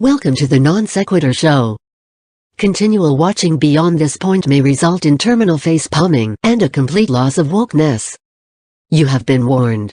Welcome to the Non-Sequitur Show. Continual watching beyond this point may result in terminal face palming and a complete loss of wokeness. You have been warned.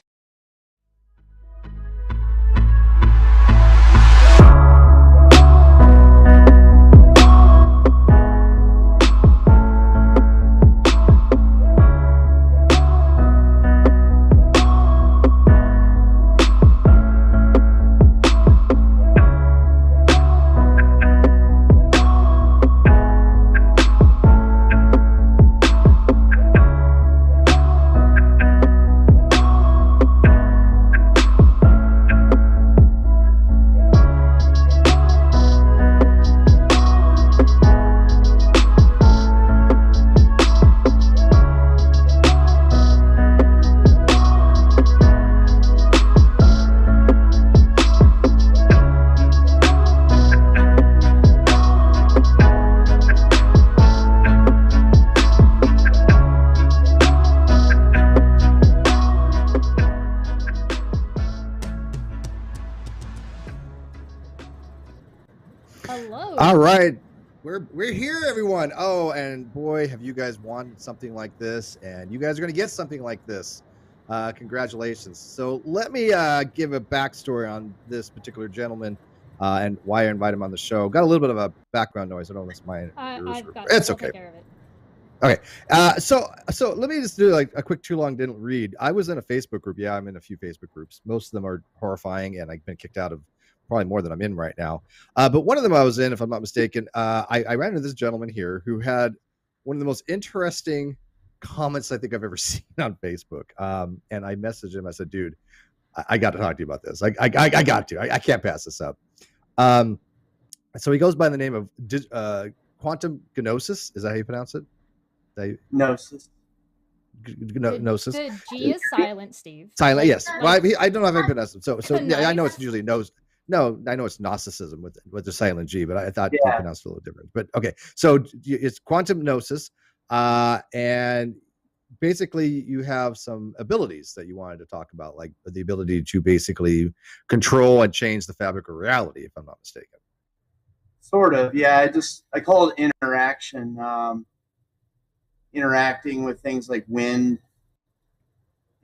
All right, we're here, everyone. Oh, and boy, have you guys wanted something like this, and you guys are going to get something like this. Congratulations. So let me give a backstory on this particular gentleman and why I invited him on the show. Got a little bit of a background noise. I don't know if it's my I've got it's I'll okay. take care of it. Okay. So let me just do like a quick too long didn't read. I was in a Facebook group. Yeah, I'm in a few Facebook groups. Most of them are horrifying, and I've been kicked out of probably more than I'm in right now. But one of them I was in, if I'm not mistaken, I ran into this gentleman here who had one of the most interesting comments I think I've ever seen on Facebook. And I messaged him. I said, dude, I got to talk to you about this. I got to. I can't pass this up. So he goes by the name of Quantum Gnosis. Is that how you pronounce it? Gnosis. Gnosis. The G is silent, Steve. Silent, yes. Well, I don't know if I pronounce it. So yeah, I know it's usually nose. No, I know it's Gnosticism with the silent G, but I thought you pronounced it a little different. But okay, so it's quantum gnosis, and basically you have some abilities that you wanted to talk about, like the ability to basically control and change the fabric of reality, if I'm not mistaken. Sort of, yeah. I call it interaction. Interacting with things like wind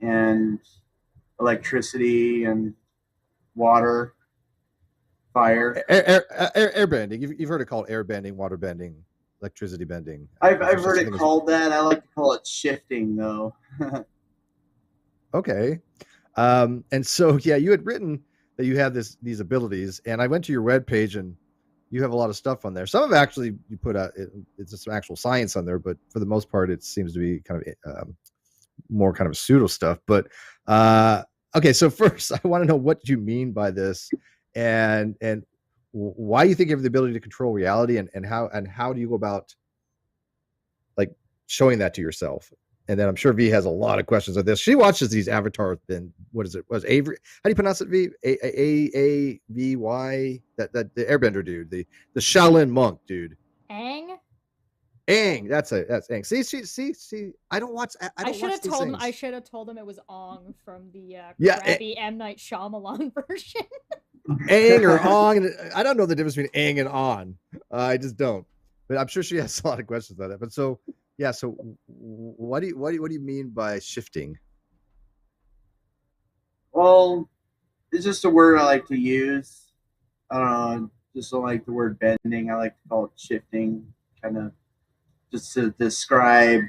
and electricity and water. Fire, air bending. You've heard it called air bending, water bending, electricity bending. I've heard it called that. I like to call it shifting, though. Okay, and so yeah, you had written that you had these abilities, and I went to your webpage, and you have a lot of stuff on there. Some of it actually you put out it's some actual science on there, but for the most part, it seems to be kind of more kind of pseudo stuff. But okay, so first, I want to know what you mean by this. And why you think you have the ability to control reality, and how do you go about like showing that to yourself? And then I'm sure V has a lot of questions on this. She watches these avatars. Then what is it? Was Avery? How do you pronounce it? V A V Y. That the airbender dude, the Shaolin monk dude. Aang. That's Aang. See. I don't watch. I should have told him. I should have told him it was Ong from the crappy M. Night Shyamalan version. Aang or Ong. I don't know the difference between Aang and On. I just don't. But I'm sure she has a lot of questions on it. But so yeah. So what do you mean by shifting? Well, it's just a word I like to use. I don't know. Just don't like the word bending. I like to call it shifting. Kind of just to describe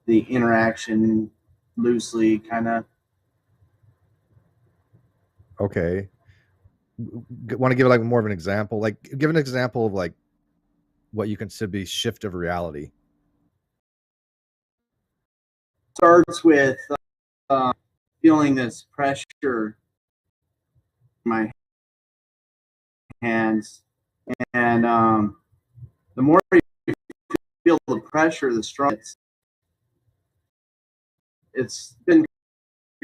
the interaction loosely, kind of. Okay. Want to give like more of an example? Like give an example of like what you consider to be shift of reality. Starts with feeling this pressure in my hands, and the more you feel the pressure, the stronger it's been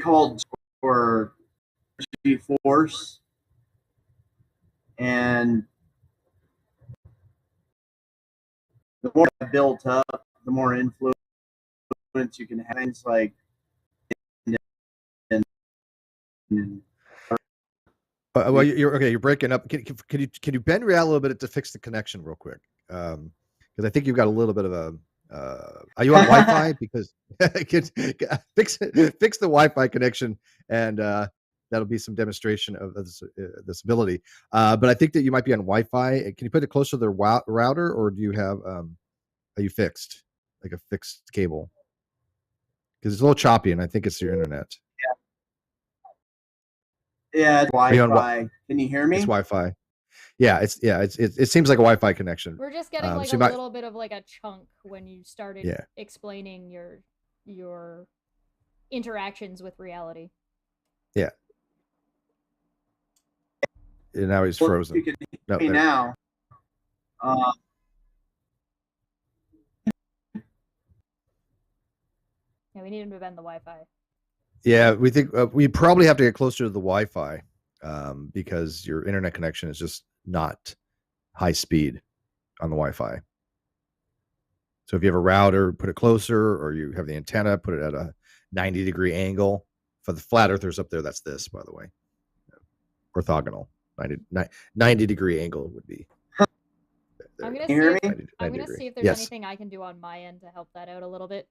called for force, and the more it built up, the more influence you can have. Things like Well, you're okay. You're breaking up. Can you bend your out a little bit to fix the connection real quick? Because I think you've got a little bit of a. Are you on Wi-Fi? Because fix the Wi-Fi connection, and that'll be some demonstration of this ability. But I think that you might be on Wi-Fi. Can you put it closer to the router, or do you have? Are you fixed, like a fixed cable? Because it's a little choppy, and I think it's your internet. Yeah, it's Wi-Fi. Can you hear me? It's Wi-Fi. Yeah, it seems like a Wi-Fi connection. We're just getting like a little bit of like a chunk when you started explaining your interactions with reality. Yeah. And now he's frozen. You can hear me now. Yeah, we need him to bend the Wi-Fi. Yeah, we think we probably have to get closer to the Wi-Fi because your internet connection is just not high speed on the Wi-Fi. So if you have a router, put it closer, or you have the antenna, put it at a 90-degree angle. For the flat earthers up there, that's this, by the way. Orthogonal. 90-degree angle would be. I'm going to see if there's anything I can do on my end to help that out a little bit.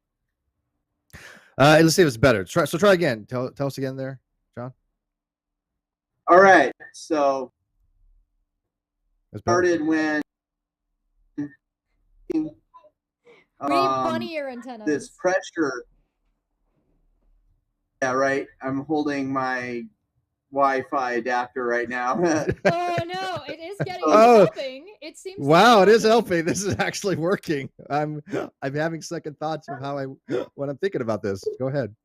Let's see if it's better. Try again. Tell us again there, John. All right. So started when we need funnier antennas. This pressure. Yeah, right. I'm holding my Wi-Fi adapter right now. Oh no, it is getting helping. It seems. Wow, it is helping. This is actually working. I'm having second thoughts of when I'm thinking about this. Go ahead.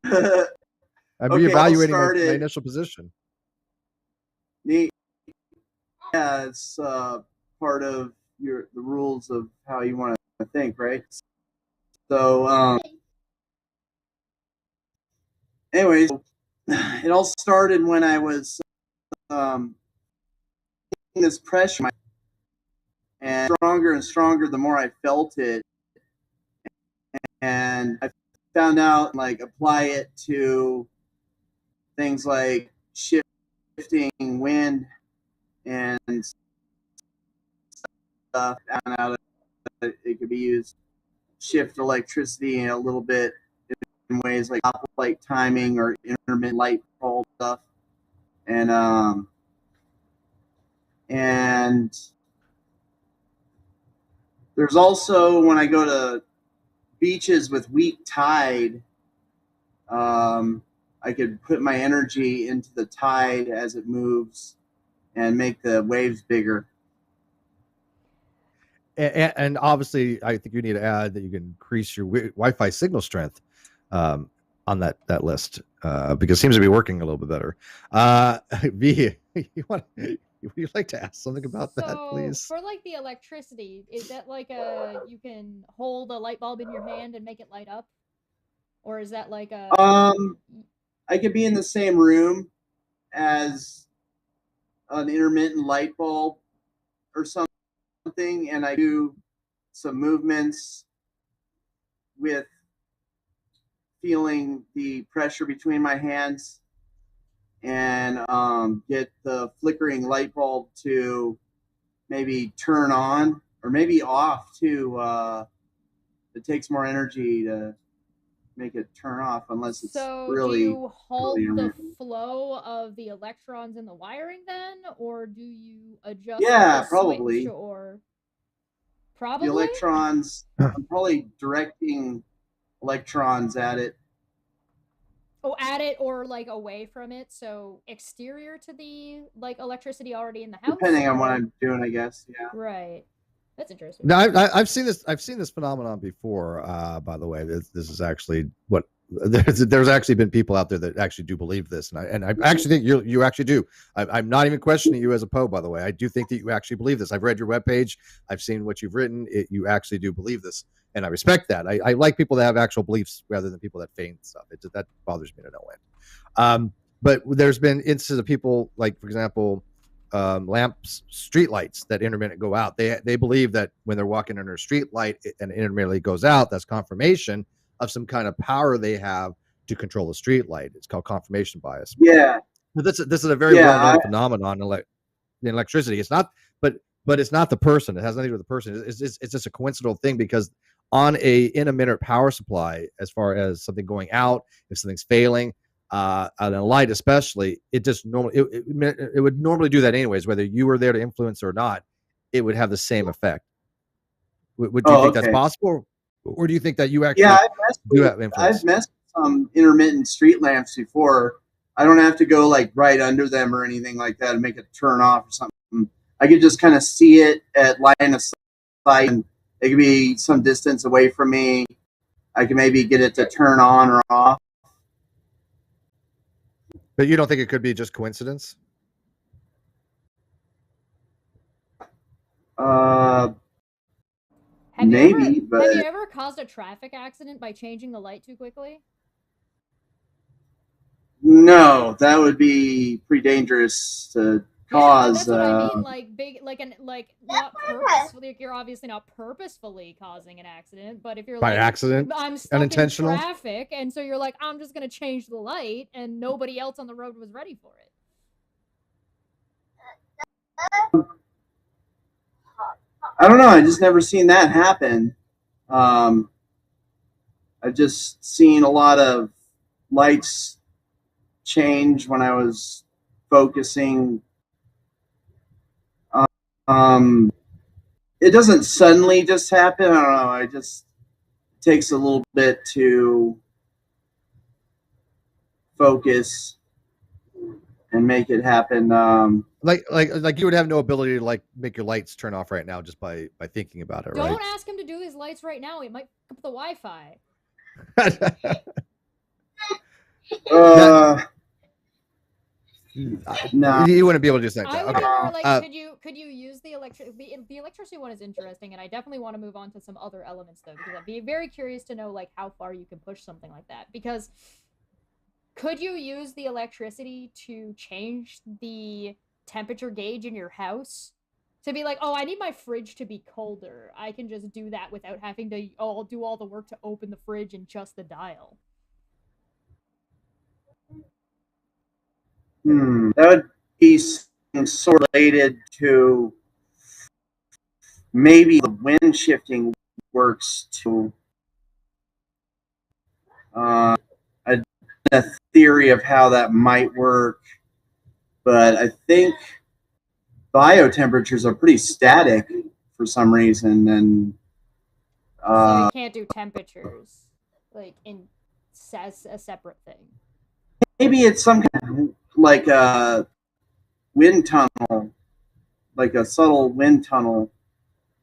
I'm reevaluating my initial position. Neat. Yeah, it's part of the rules of how you want to think, right? So, anyways, it all started when I was this pressure, and stronger the more I felt it, and I found out like apply it to things like shifting wind and stuff. Found out it could be used shift electricity a little bit in ways like light timing or intermittent light bulb stuff, and there's also when I go to beaches with weak tide, I could put my energy into the tide as it moves and make the waves bigger. And obviously, I think you need to add that you can increase your Wi-Fi signal strength on that list because it seems to be working a little bit better. V, would you like to ask something about that, please? For like the electricity, is that like you can hold a light bulb in your hand and make it light up, or is that like a? I could be in the same room as an intermittent light bulb or something, and I do some movements with feeling the pressure between my hands and get the flickering light bulb to maybe turn on or maybe off too. It takes more energy to make it turn off unless it's really. Do you halt the flow of the electrons in the wiring then, or do you adjust? Yeah, probably. Or the electrons. I'm probably directing electrons at it. Oh, at it or like away from it, so exterior to the like electricity already in the house. Depending on what I'm doing, I guess. Yeah. Right. That's interesting. No, I've seen this phenomenon before. By the way, this is actually what there's actually been people out there that actually do believe this, and I actually think you actually do. I'm not even questioning you as a Poe, by the way. I do think that you actually believe this. I've read your webpage. I've seen what you've written. You actually do believe this, and I respect that. I like people that have actual beliefs rather than people that feign stuff. That bothers me to no end. But there's been instances of people, like for example, lamps, street lights that intermittent go out. They believe that when they're walking under a street light and intermittently goes out, that's confirmation of some kind of power they have to control the street light. It's called confirmation bias. Yeah. But this is a very well-known phenomenon in electricity. It's not, but it's not the person. It has nothing to do with the person. It's just a coincidental thing, because on in a minute power supply, as far as something going out, if something's failing, on a light especially, it just normally it would normally do that anyways, whether you were there to influence or not. It would have the same effect. Would you think that's possible, or do you think that you actually do have influence? I've messed with some intermittent street lamps before. I don't have to go like right under them or anything like that and make it turn off or something. I could just kind of see it at line of sight, and it could be some distance away from me. I can maybe get it to turn on or off. But you don't think it could be just coincidence? Maybe, but have you ever caused a traffic accident by changing the light too quickly? No, that would be pretty dangerous to cause. That's what I mean. Like big, like not purposefully. Like, you're obviously not purposefully causing an accident, but if you're by like, accident, I'm stuck unintentional in traffic, and so you're like, I'm just gonna change the light, and nobody else on the road was ready for it. I don't know. I just never seen that happen. I've just seen a lot of lights change when I was focusing. It doesn't suddenly just happen. I don't know. It just takes a little bit to focus and make it happen. Like you would have no ability to like make your lights turn off right now just by thinking about it, right? Don't ask him to do his lights right now. It might pick up the Wi-Fi. No, you wouldn't be able to do something. I would Okay. like, could you use the electricity one is interesting, and I definitely want to move on to some other elements though, because I'd be very curious to know like how far you can push something like that. Because could you use the electricity to change the temperature gauge in your house? To be like, oh, I need my fridge to be colder. I can just do that without having to do all the work to open the fridge and adjust the dial. That would be sort of related to maybe the wind shifting works to a theory of how that might work, but I think biotemperatures are pretty static for some reason, and so you can't do temperatures like in as a separate thing. Maybe it's some kind of like a wind tunnel, like a subtle wind tunnel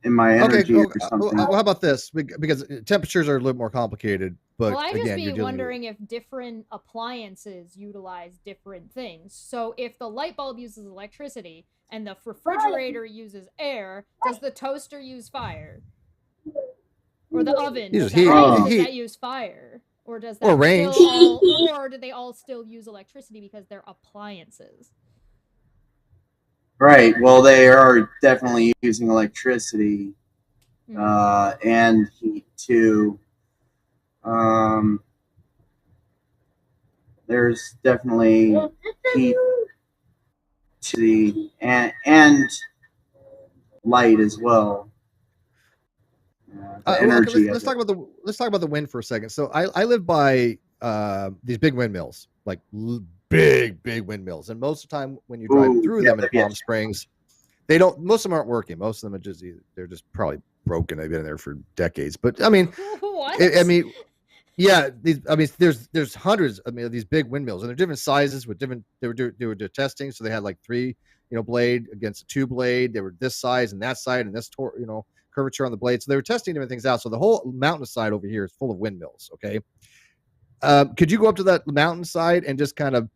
in my energy or something. Well, how about this? Because temperatures are a little more complicated. But well, I just again, be wondering if different appliances utilize different things. So if the light bulb uses electricity and the refrigerator uses air, does the toaster use fire? Or the oven, does that use fire? Or does that range? Or do they all still use electricity because they're appliances? Right. Well, they are definitely using electricity and heat too. There's definitely heat to the and light as well. Energy. Let's talk about the wind for a second. So I live by these big windmills, like big windmills, and most of the time when you drive through them in Palm Springs, most of them aren't working. Most of them are they're just probably broken. They've been there for decades. But I mean, what? there's hundreds of these big windmills, and they're different sizes with different. They were testing, so they had like 3 blade against a 2 blade. They were this size and that side and this curvature on the blade. So they were testing different things out. So the whole mountainside over here is full of windmills. Okay. Could you go up to that mountainside and just kind of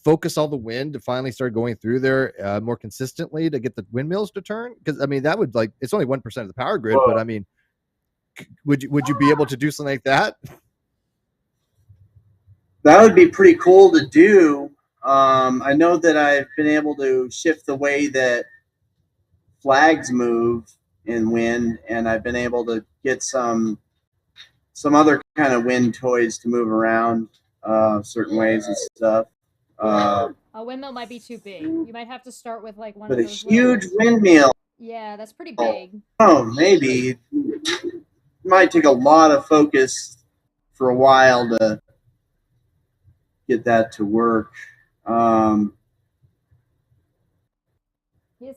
focus all the wind to finally start going through there more consistently to get the windmills to turn? Because that would it's only 1% of the power grid, but would you be able to do something like that? That would be pretty cool to do. I know that I've been able to shift the way that flags move in wind, and I've been able to get some other kind of wind toys to move around certain ways and stuff. A windmill might be too big. You might have to start with like one But of a those huge little... windmill. Yeah, that's pretty big. Oh, maybe. It might take a lot of focus for a while to get that to work. It's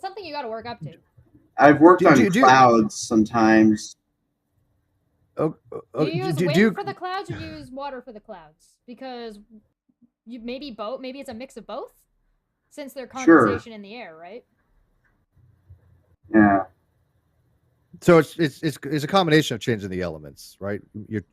something you got to work up to. I've worked on clouds sometimes. Do you use wind for the clouds or do you use water for the clouds? Because you maybe it's a mix of both, since they're condensation in the air, right? Yeah. So it's a combination of changing the elements, right?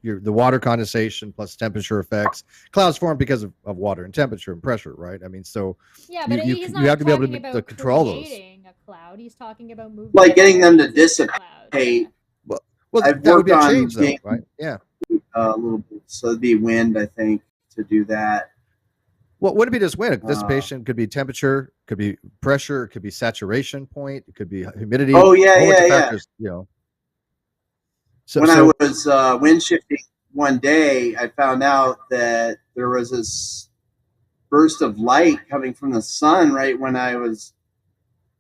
You're the water condensation plus temperature effects. Clouds form because of water and temperature and pressure, right? I mean, so yeah, but you have to be able to control those. A cloud. He's talking about moving, like getting them to dissipate. Well, I've that would worked be a on change, though, right? Yeah. A little bit. So it'd be wind, I think, to do that. Well, wouldn't it be just wind? Dissipation could be temperature, could be pressure, it could be saturation point, it could be humidity. Oh yeah. Factors, you know. When I was wind shifting one day, I found out that there was this burst of light coming from the sun right when I was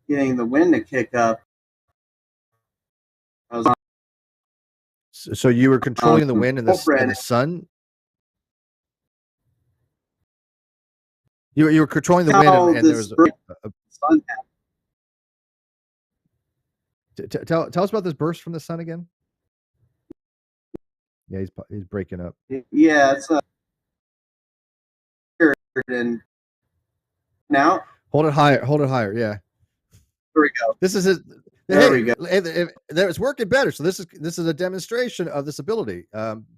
getting the wind to kick up. So you were controlling the wind and the sun? You were controlling the wind and there was tell us about this burst from the sun again. Yeah, he's breaking up. Yeah, it's and now hold it higher. Yeah. There we go. This is his. There we go. It's working better. So this is a demonstration of this ability.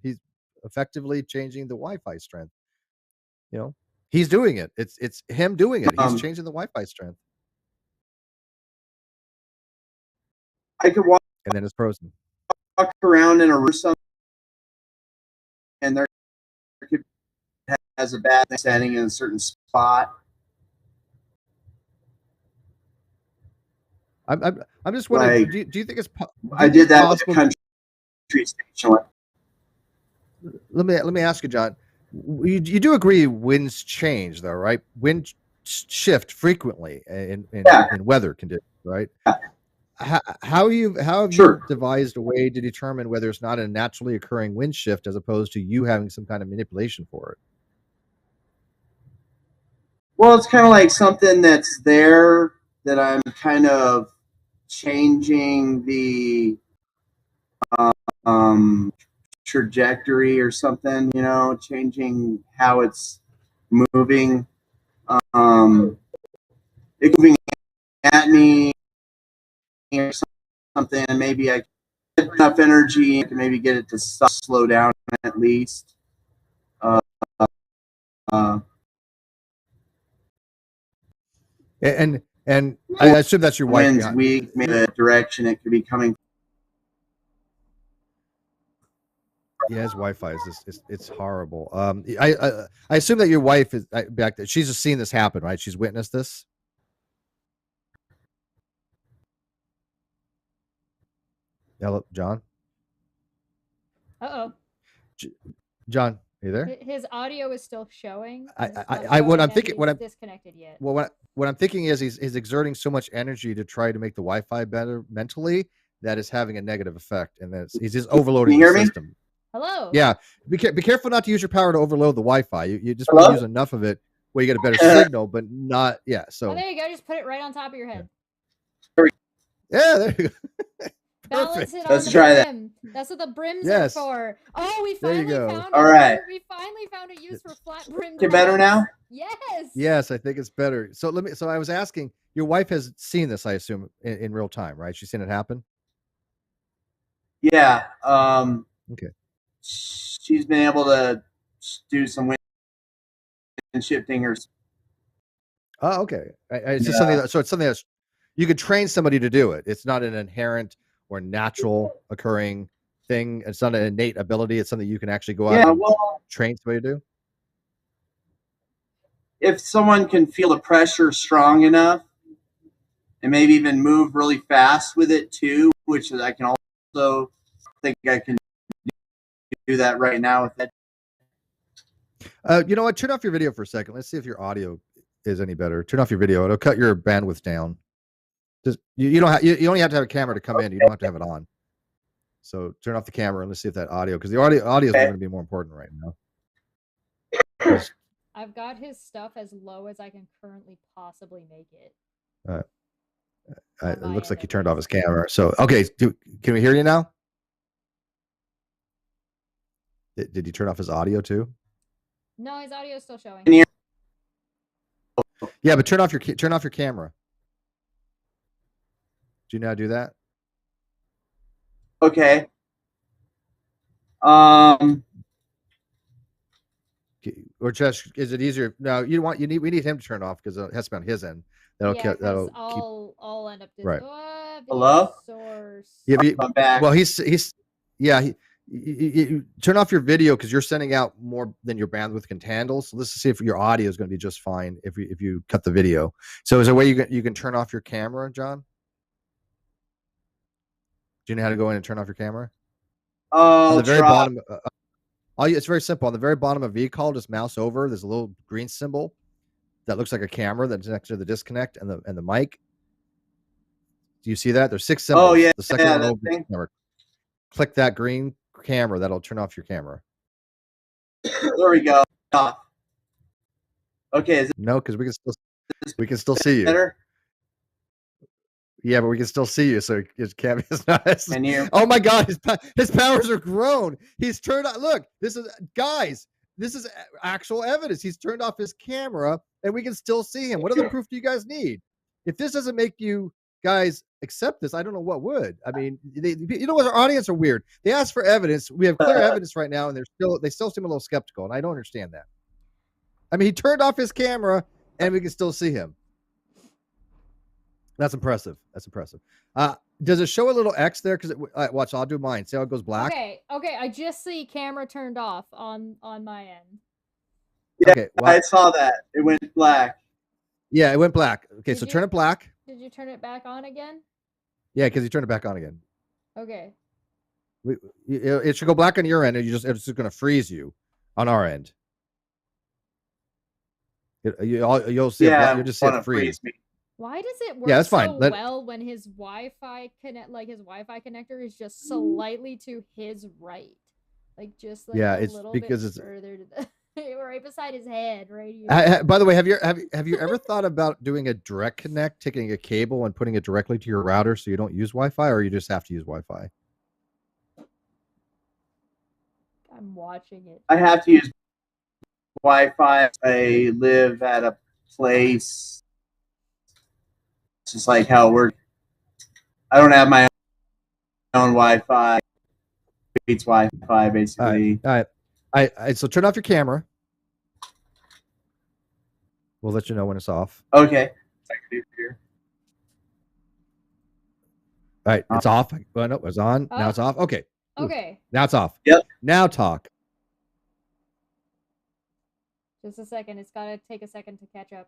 He's effectively changing the Wi-Fi strength. You know, he's doing it. It's him doing it. He's changing the Wi-Fi strength. I could walk, and then it's frozen. Walk around in a room, and there could has a bad setting in a certain spot. I'm just wondering. Like, do you think it's? I did that with a country station. Let me ask you, John. You do agree winds change, though, right? Wind shift frequently in weather conditions, right? Yeah. How have you devised a way to determine whether it's not a naturally occurring wind shift as opposed to you having some kind of manipulation for it? Well, it's kind of like something that's there that I'm kind of changing the trajectory or something, you know, changing how it's moving. It's moving at me or something, and maybe I get enough energy to maybe get it to slow down at least. And I assume that's your wife. Wind's weak, maybe the direction it could be coming. Yeah, his Wi-Fi is it's horrible. I assume that your wife is back there. She's just seen this happen, right? She's witnessed this. Hello, John. John, are you there? His audio is still showing. What I'm thinking, what I'm disconnected yet. Well, what I'm thinking is he's exerting so much energy to try to make the Wi-Fi better mentally that is having a negative effect, and that he's just overloading the system. Hello. Yeah, be careful not to use your power to overload the Wi-Fi. You just want to use enough of it where you get a better signal, but not So there you go. Just put it right on top of your head. Yeah, there you go. Balance it on Let's the try brim. That's what the brims are for. Oh, we finally found All right. We finally found a use for flat brim. Get better now? Yes. Yes, I think it's better. So I was asking, your wife has seen this, I assume, in real time, right? She's seen it happen? Yeah. Okay. She's been able to do some wind shifting or. Oh, okay. It's just something it's something that's you could train somebody to do it. It's not an inherent or natural occurring thing. It's not an innate ability. It's something you can actually go out and train somebody to do. If someone can feel the pressure strong enough and maybe even move really fast with it too, which I can also think I can do that right now with it. You know what? Turn off your video for a second. Let's see if your audio is any better. Turn off your video. It'll cut your bandwidth down. Just you don't have you only have to have a camera to come in. You don't have to have it on. So turn off the camera and let's see if that audio, because the audio is going to be more important right now. I've got his stuff as low as I can currently possibly make it. It looks like he turned off his camera. So okay, can we hear you now? Did you turn off his audio too? No, his audio is still showing. Yeah, but turn off your camera. Do you know how to do that? Okay. Or just is it easier? No, we need him to turn off because it has to be on his end. I'll end up right. Hello? Source. Yeah, I'm back. Well, he turn off your video because you're sending out more than your bandwidth can handle. So let's see if your audio is going to be just fine if you cut the video. So is there a way you can turn off your camera, John? Do you know how to go in and turn off your camera? On the very bottom. It's very simple. On the very bottom of V-Call, just mouse over. There's a little green symbol that looks like a camera that's next to the disconnect and the mic. Do you see that? There's 6 symbols. Oh yeah. The second one over the camera. Click that green camera. That'll turn off your camera. There we go. Okay. No, because we can still see you. Better? Yeah, but we can still see you, so his camera is not. Can you? Oh my God, his powers are grown. He's turned on. Look, this is actual evidence. He's turned off his camera, and we can still see him. What other proof do you guys need? If this doesn't make you guys accept this, I don't know what would. I mean, you know what? Our audience are weird. They ask for evidence. We have clear evidence right now, and they still seem a little skeptical, and I don't understand that. I mean, he turned off his camera, and we can still see him. That's impressive. Does it show a little X there? Because watch, I'll do mine. See how it goes black? Okay. I just see camera turned off on my end. Yeah, okay, well, I saw that. It went black. Yeah, it went black. Okay, so turn it black. Did you turn it back on again? Yeah, because you turned it back on again. Okay. It should go black on your end, and it's just going to freeze you on our end. You'll see. You'll just see it freeze. Me. Why does it work that's fine. so well when his Wi-Fi connector is just slightly to his right, just like a little bit further to the right beside his head, right here. By the way, have you ever thought about doing a direct connect, taking a cable and putting it directly to your router so you don't use Wi-Fi, or you just have to use Wi-Fi? I'm watching it. I have to use Wi-Fi. I live at a place. It's just like how it works. I don't have my own Wi-Fi. It's Wi-Fi, basically. All right. So turn off your camera. We'll let you know when it's off. Okay. All right, it's off. Well, no, it was on. Now it's off. Okay. Okay. Now it's off. Yep. Now talk. Just a second. It's got to take a second to catch up.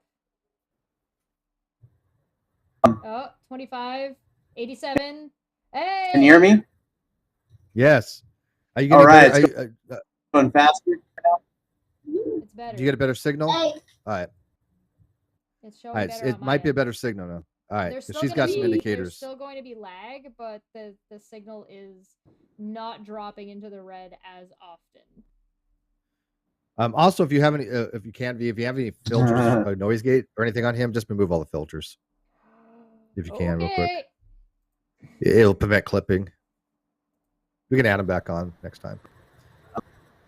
25, 87. Hey! Can you hear me? Yes. Are you all right? Going faster. It's better. Do you get a better signal? All right. It's showing better. It might be a better signal now. All right. She's got some indicators. There's still going to be lag, but the signal is not dropping into the red as often. Also, if you have any, if you have any filters, noise gate or anything on him, just remove all the filters. If you can, real quick. It'll prevent clipping. We can add them back on next time.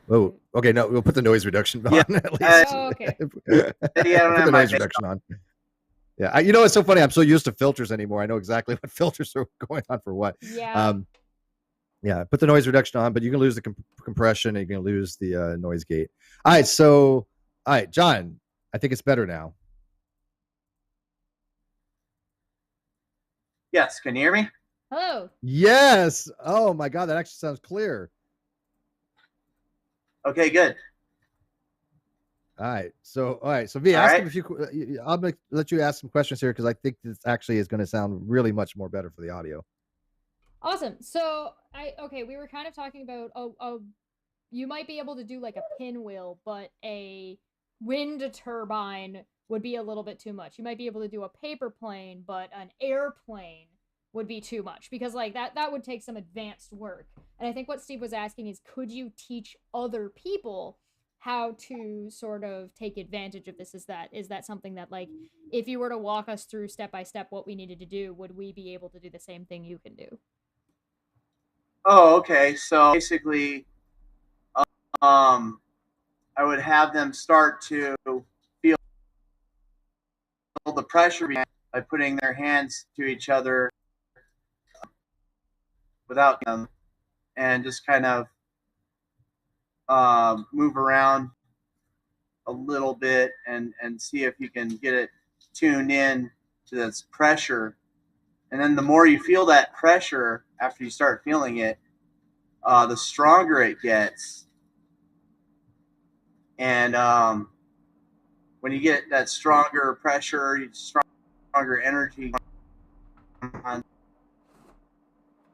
Oh, okay. No, we'll put the noise reduction on at least. Okay. Put the noise reduction on. Yeah, you know it's so funny. I'm so used to filters anymore. I know exactly what filters are going on for what. Yeah. Yeah. Put the noise reduction on, but you can lose the compression and you can lose the noise gate. All right. So, all right, John. I think it's better now. Yes. Can you hear me? Hello. Yes. Oh my God, that actually sounds clear. Okay, good. All right. So V, ask him if you. I'll let you ask some questions here because I think this actually is going to sound really much more better for the audio. Awesome. So we were kind of talking about you might be able to do like a pinwheel, but a wind turbine would be a little bit too much. You might be able to do a paper plane, but an airplane would be too much, because like that would take some advanced work. And I think what Steve was asking is, could you teach other people how to sort of take advantage of this? Is that something that, like, if you were to walk us through step by step what we needed to do, would we be able to do the same thing you can do? Oh, okay. So basically, I would have them start to feel the pressure by putting their hands to each other without them, and just kind of move around a little bit and see if you can get it tuned in to this pressure. And then the more you feel that pressure after you start feeling it, the stronger it gets. And when you get that stronger pressure, stronger energy.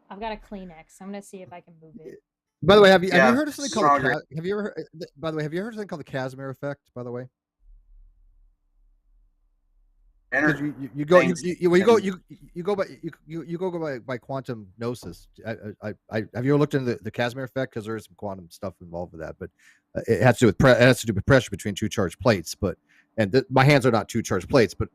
I've got a Kleenex. I'm gonna see if I can move it. By the way, have you heard of something called something called the Casimir effect? By the way, you go by quantum gnosis. Have you ever looked into the Casimir effect? Because there is some quantum stuff involved with that, but it has to do with pressure between two charged plates. But my hands are not two charged plates, but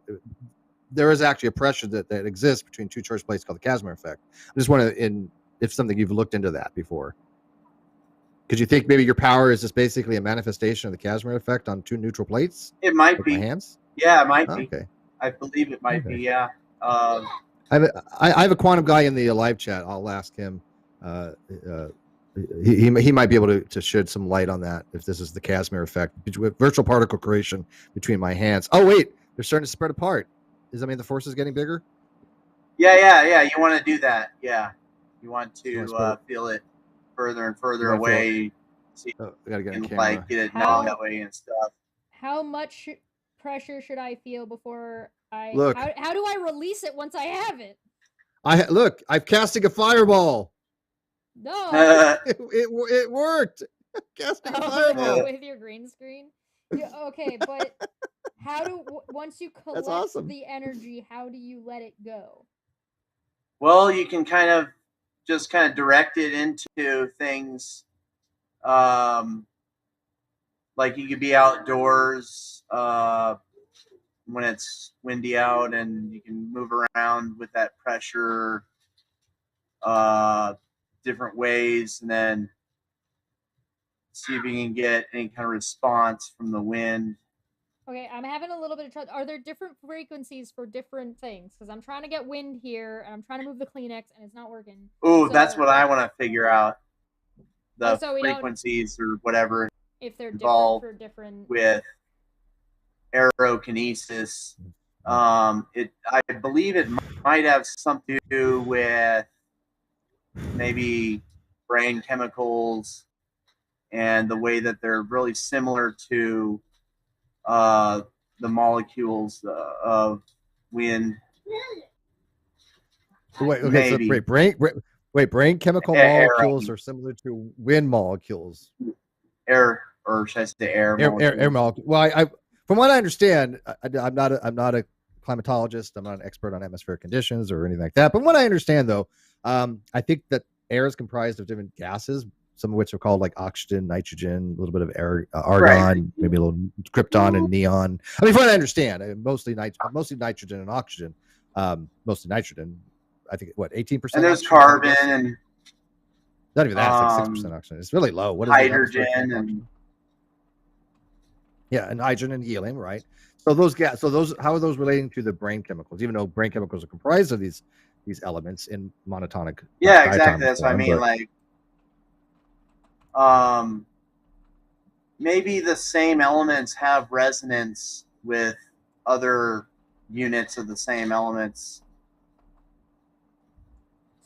there is actually a pressure that exists between two charged plates called the Casimir effect. I just want to if something you've looked into that before. Could you think maybe your power is just basically a manifestation of the Casimir effect on two neutral plates? It might be. My hands? Yeah, it might be. Okay. I believe it might be, yeah. I have a quantum guy in the live chat. I'll ask him. He might be able to shed some light on that, if this is the Casimir effect, virtual particle creation between my hands. Oh, wait. They're starting to spread apart. Does that mean the force is getting bigger? Yeah. You want to do that. Yeah. You want to feel it further and further away. See, gotta get get it knocked that way and stuff. How much pressure should I feel before I look? How do I release it once I have it? I'm casting a fireball. No. It worked. Casting a fireball with your green screen. Yeah, okay, but once you collect the energy, how do you let it go? Well, you can kind of direct it into things. Like you could be outdoors when it's windy out, and you can move around with that pressure different ways, and then see if you can get any kind of response from the wind. Okay, I'm having a little bit of trouble. Are there different frequencies for different things? Because I'm trying to get wind here, and I'm trying to move the Kleenex, and it's not working. Oh, so that's what I want to figure out. The frequencies or whatever. If they're involved different for different with aerokinesis. I believe it might have something to do with maybe brain chemicals and the way that they're really similar to the molecules of wind. Brain chemical molecules are similar to wind molecules. Or should I say air molecules? Well, from what I understand, I'm not a climatologist. I'm not an expert on atmospheric conditions or anything like that. But what I understand, though, I think that air is comprised of different gases, some of which are called like oxygen, nitrogen, a little bit of air, argon, maybe a little krypton and neon. I mean, from what I understand, mostly nitrogen and oxygen. Mostly nitrogen. I think 18%. And there's carbon and not even that. It's like 6% oxygen. It's really low. What is hydrogen and and hydrogen and helium, right? So those how are those relating to the brain chemicals? Even though brain chemicals are comprised of these elements in monotonic. Yeah, exactly. That's what I mean. Like, maybe the same elements have resonance with other units of the same elements.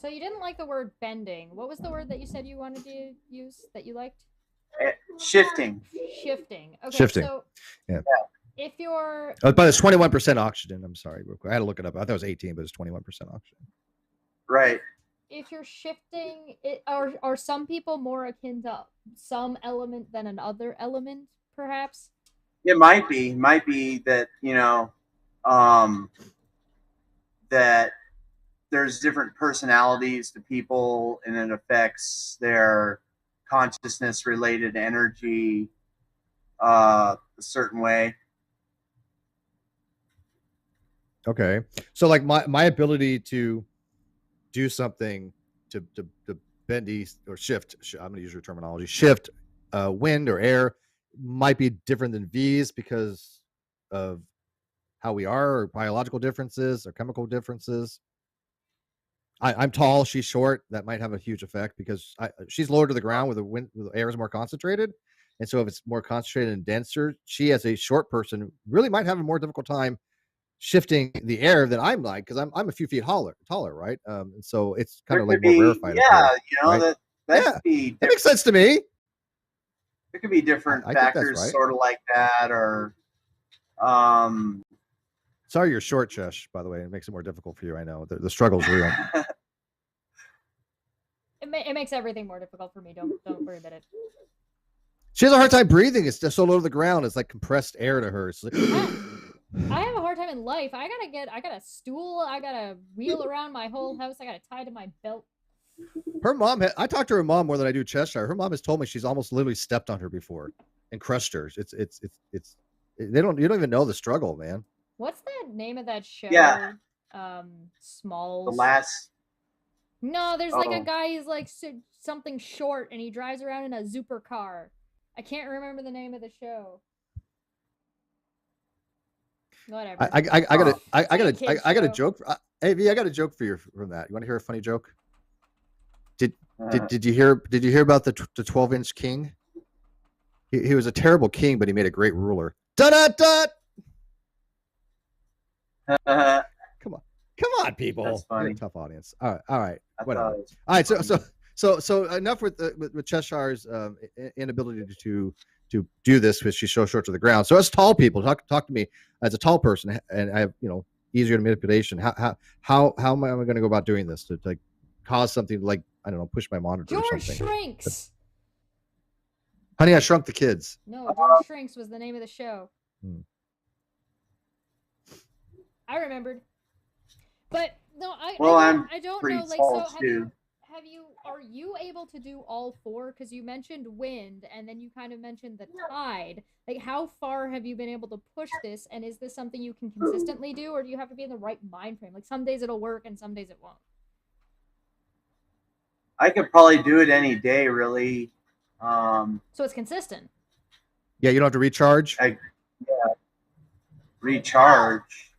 So you didn't like the word bending. What was the word that you said you wanted to use that you liked? Shifting. Okay, shifting. So if you're... but it's 21% oxygen. I'm sorry. I had to look it up. I thought it was 18, but it's 21% oxygen. Right. If you're shifting, are some people more akin to some element than another element, perhaps? It might be that, that there's different personalities to people, and it affects their consciousness related energy a certain way. Okay. So like my ability to do something to bend east or shift, I'm going to use your terminology, shift wind or air might be different than V's because of how we are, or biological differences or chemical differences. I'm tall, she's short. That might have a huge effect because she's lower to the ground where the wind, where the air is more concentrated. And so if it's more concentrated and denser, she as a short person really might have a more difficult time shifting the air than I'm like, because I'm a few feet taller, right? And so it's kind of like more rarefied. Yeah, right? that Yeah, could be that makes sense to me. There could be different I think that's factors right. sort of like that, or Sorry, you're short, Chesh, by the way. It makes it more difficult for you. I know the struggle's real. It makes everything more difficult for me. Don't worry about it. She has a hard time breathing. It's just so low to the ground. It's like compressed air to her. It's like I have a hard time in life. I got a stool. I gotta wheel around my whole house. I gotta tie to my belt. Her mom, I talked to her mom more than I do Cheshire. Her mom has told me she's almost literally stepped on her before and crushed her. You don't even know the struggle, man. What's the name of that show? Yeah. Smalls. The last. No, there's like a guy. He's like something short, and he drives around in a super car. I can't remember the name of the show. Whatever. I got a joke. Hey V, I got a joke for you from that. You want to hear a funny joke? Did you hear about the 12-inch king? He was a terrible king, but he made a great ruler. Dot. Come on, people. That's funny. You're a tough audience. All right. Whatever. All right. So enough with Cheshire's inability to do this because she's so short to the ground. So as tall people, talk to me as a tall person, and I have easier manipulation. How am I going to go about doing this to like cause something like, I don't know, push my monitor or something? George Shrinks. Honey, I Shrunk the Kids. No, George Shrinks was the name of the show. I remembered. But no, I don't know. Like, so are you able to do all four? Because you mentioned wind, and then you kind of mentioned the tide. Like, how far have you been able to push this? And is this something you can consistently do, or do you have to be in the right mind frame? Like, some days it'll work, and some days it won't. I could probably do it any day, really. So it's consistent. Yeah, you don't have to recharge. Recharge.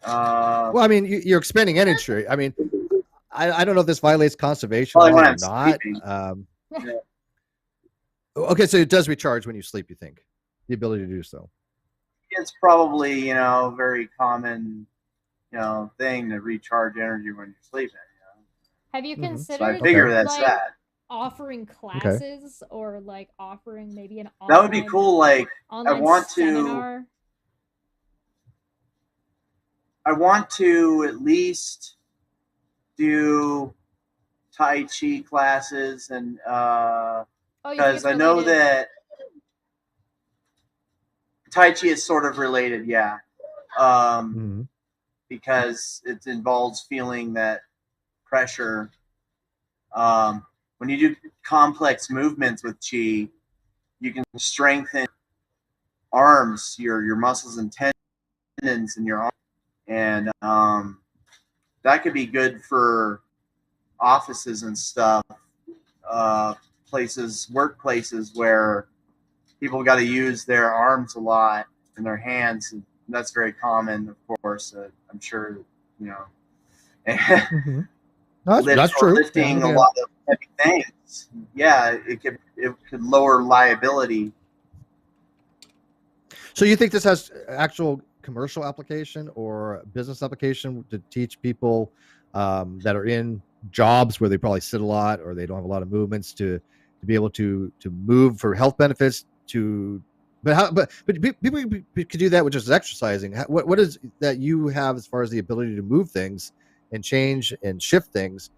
Well, I mean, you're expending energy. I mean, I don't know if this violates conservation law or not. Okay, so it does recharge when you sleep. You think the ability to do so? It's probably very common thing to recharge energy when you're sleeping. Have you considered? So I figure that's like, that. Offering classes or like offering maybe an that would be cool. Like I want seminar? to at least do Tai Chi classes, and because I know that Tai Chi is sort of related, because it involves feeling that pressure. When you do complex movements with Chi, you can strengthen arms, your muscles and tendons in your arms. And that could be good for offices and stuff, workplaces where people got to use their arms a lot and their hands. And that's very common, of course. I'm sure, That's true. Lifting a lot of heavy things. Yeah, it could lower liability. So you think this has actual commercial application or business application to teach people that are in jobs where they probably sit a lot or they don't have a lot of movements to be able to move for health benefits but people could do that with just exercising. What is that you have as far as the ability to move things and change and shift things?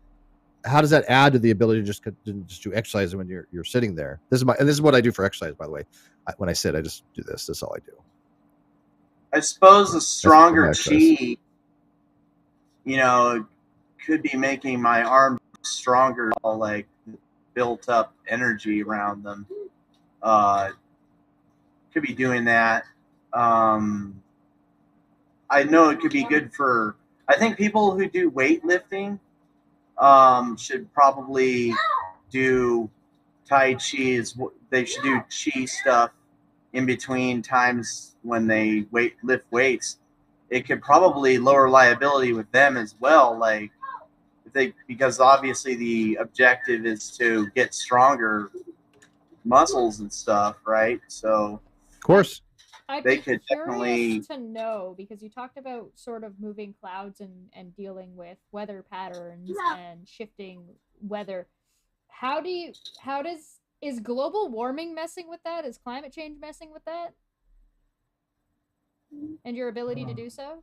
how does that add to the ability to just do exercise when you're sitting there? This is what I do for exercise, by the way. When I sit, I just do this. That's all I do. I suppose a stronger That's my exercise. chi, you know, could be making my arms stronger, all like built up energy around them. Could be doing that. I know it could be good for, I think people who do weightlifting should probably do Tai Chi. They should do Chi stuff in between times when they lift weights. It could probably lower liability with them as well. Like because obviously the objective is to get stronger muscles and stuff, right? So of course. I'd they be could curious to know, because you talked about sort of moving clouds and dealing with weather patterns and shifting weather. Is global warming messing with that? Is climate change messing with that? And your ability to do so?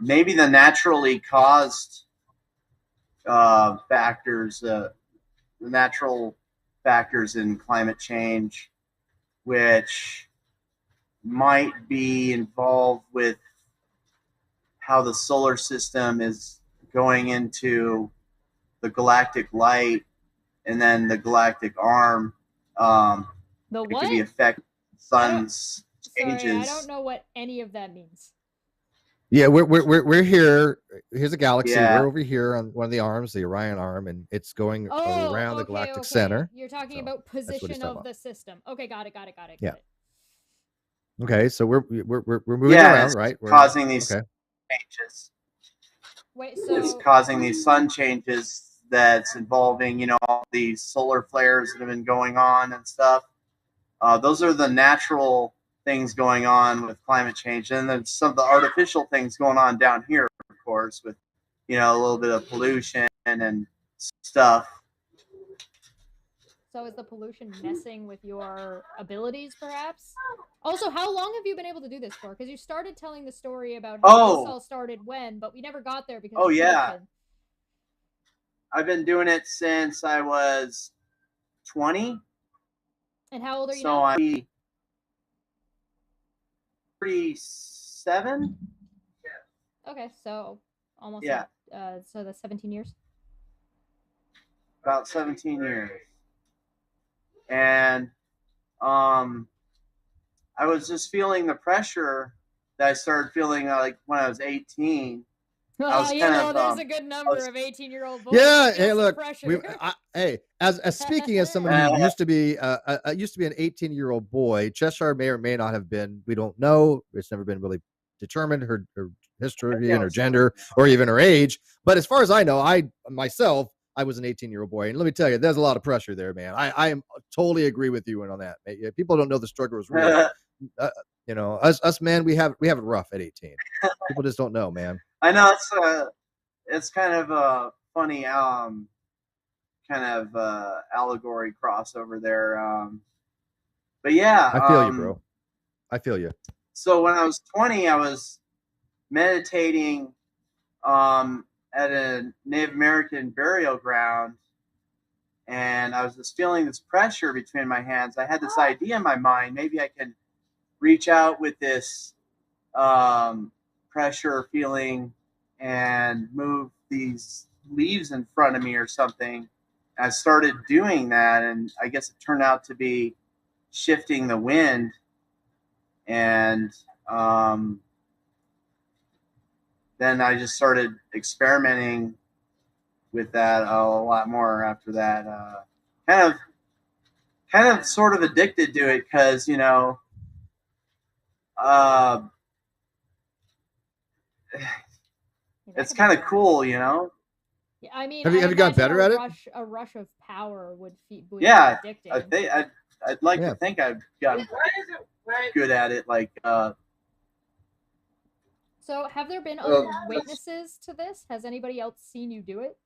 Maybe the naturally caused factors, the natural factors in climate change, which might be involved with how the solar system is going into the galactic light and then the galactic arm. The it what? could be affect sun's changes. Sorry, I don't know what any of that means. Yeah, we're here. Here's a galaxy. Yeah. We're over here on one of the arms, the Orion arm, and it's going around the galactic center. You're talking about position of the system. Okay, got it. Yeah. Okay, so we're moving Yeah, around, it's right? causing these changes. Wait, It's causing these sun changes that's involving, you know, all these solar flares that have been going on and stuff. Those are the natural things going on with climate change. And then some of the artificial things going on down here, of course, with, you know, a little bit of pollution and stuff. So is the pollution messing with your abilities, perhaps? Also, how long have you been able to do this for? Because you started telling the story about how this all started when, but we never got there because of pollution. I've been doing it since I was 20. And how old are you so now? I'm 37. Okay, so almost so that's 17 years. About 17 years. And I was just feeling the pressure that I started feeling like when I was 18. There's a good number of 18-year-old boys. Yeah, hey, look, as speaking as someone who used to be an 18-year-old boy, Cheshire may or may not have been. We don't know. It's never been really determined her history and her gender or even her age. But as far as I know, I was an 18-year-old boy, and let me tell you, there's a lot of pressure there, man. I am totally agree with you on that. People don't know the struggle is real. You know, us men, we have it rough at 18. People just don't know, man. I know it's kind of a funny kind of allegory crossover there. But yeah, I feel you, bro. I feel you. So when I was 20, I was meditating at a Native American burial ground, and I was just feeling this pressure between my hands. I had this idea in my mind, maybe I can reach out with this pressure feeling and move these leaves in front of me or something. I started doing that, and I guess it turned out to be shifting the wind. And then I just started experimenting with that a lot more after that. Kind of sort of addicted to it because, you know, it's kind of cool, you know. Yeah, I mean, have you gotten better at it? A rush of power would be addicting. I think I'd like to think I've gotten good at it. Like, so have there been other witnesses to this? Has anybody else seen you do it?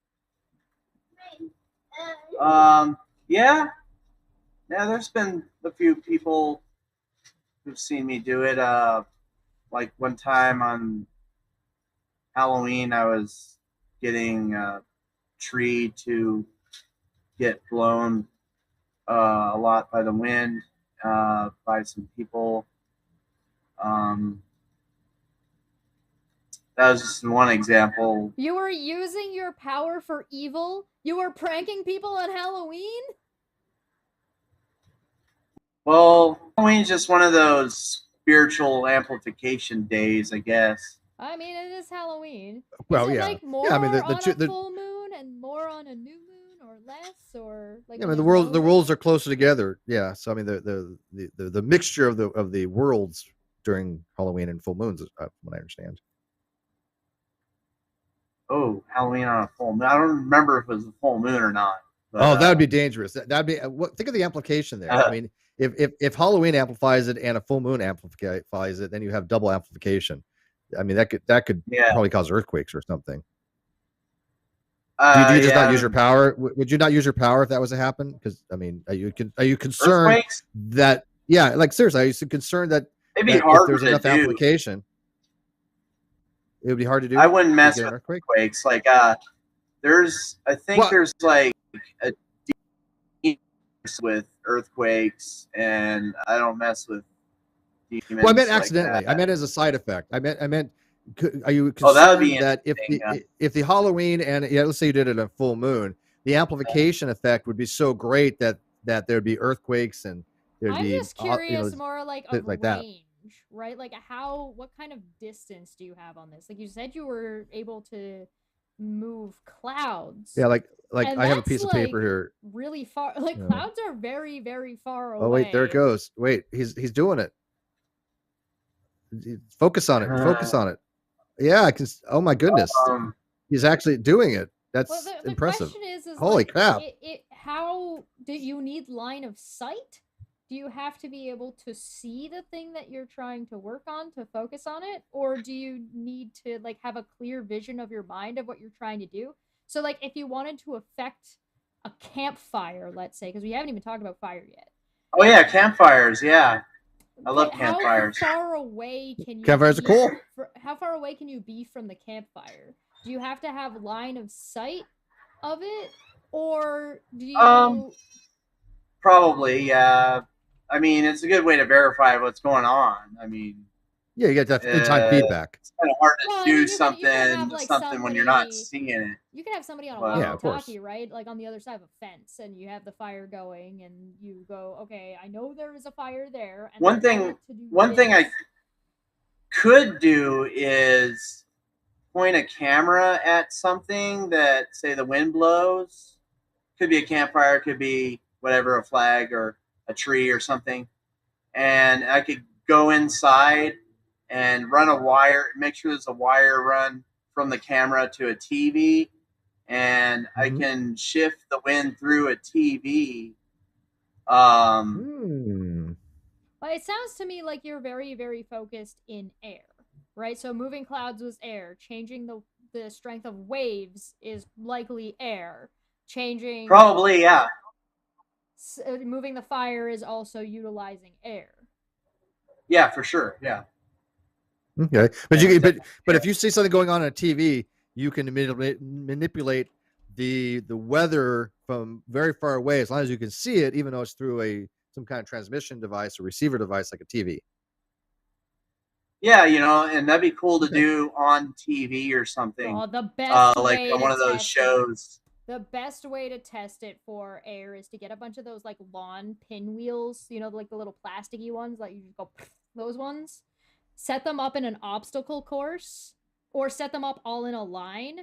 Yeah, there's been a few people who've seen me do it. Like one time on Halloween, I was getting a tree to get blown a lot by the wind by some people. That was just one example. You were using your power for evil? You were pranking people on Halloween? Well, Halloween's just one of those spiritual amplification days, I guess. I mean, it is Halloween. Well, is it yeah. like more Yeah, I mean, on a full moon and more on a new moon, or less, or like? Yeah, I mean, the worlds are closer together. Yeah, so I mean, the mixture of the worlds during Halloween and full moons is what I understand. Oh, Halloween on a full moon. I don't remember if it was a full moon or not. But, that would be dangerous. That'd be think of the amplification there. I mean, if Halloween amplifies it and a full moon amplifies it, then you have double amplification. I mean, that could probably cause earthquakes or something. Do you just not use your power? Would you not use your power if that was to happen? Because I mean, are you concerned earthquakes? That like seriously, are you concerned that it'd be hard if there's enough amplification? It would be hard to do. I wouldn't mess with earthquakes. Like there's like a with earthquakes, and I don't mess with demons. Well, I meant accidentally. I meant as a side effect. I meant. Are you concerned that would be that if the Halloween and let's say you did it on full moon, the amplification effect would be so great that there'd be earthquakes and there'd be. I'm just curious, more like of like range, right? Like what kind of distance do you have on this? Like you said, you were able to move clouds. Yeah, like I have a piece of paper here. Really far, like clouds are very, very far away. Oh wait, there it goes. Wait, he's doing it. Focus on it. Focus on it. Yeah, I can. Oh my goodness, he's actually doing it. That's impressive. The question is holy like, crap! How do you need line of sight? Do you have to be able to see the thing that you're trying to work on to focus on it, or do you need to like have a clear vision of your mind of what you're trying to do? So like, if you wanted to affect a campfire, let's say, because we haven't even talked about fire yet. Oh yeah, campfires. Yeah. I love campfires. How far away can you? Campfires are cool. How far away can you be from the campfire? Do you have to have line of sight of it, or do you? Probably, yeah. I mean, it's a good way to verify what's going on. I mean, yeah, you get that in-time feedback. It's kind of hard to do something when you're not seeing it. You can have somebody on a walkie-talkie, right? Like on the other side of a fence, and you have the fire going, and you go, "Okay, I know there is a fire there." And one thing I could do is point a camera at something that, say, the wind blows. Could be a campfire, could be whatever, a flag or a tree or something, and I could go inside and run a wire, make sure there's a wire run from the camera to a TV, and I can shift the wind through a TV. Well, it sounds to me like you're very, very focused in air, right? So moving clouds was air, changing the strength of waves is likely air, changing probably, yeah. Moving the fire is also utilizing air. Yeah, for sure. Yeah. Okay, but if you see something going on a TV, you can manipulate the weather from very far away as long as you can see it, even though it's through some kind of transmission device or receiver device like a TV. Yeah, and that'd be cool to do on TV or something. Oh, the best like on one of those shows. The best way to test it for air is to get a bunch of those like lawn pinwheels, like the little plasticky ones that you just go, those ones. Set them up in an obstacle course, or set them up all in a line,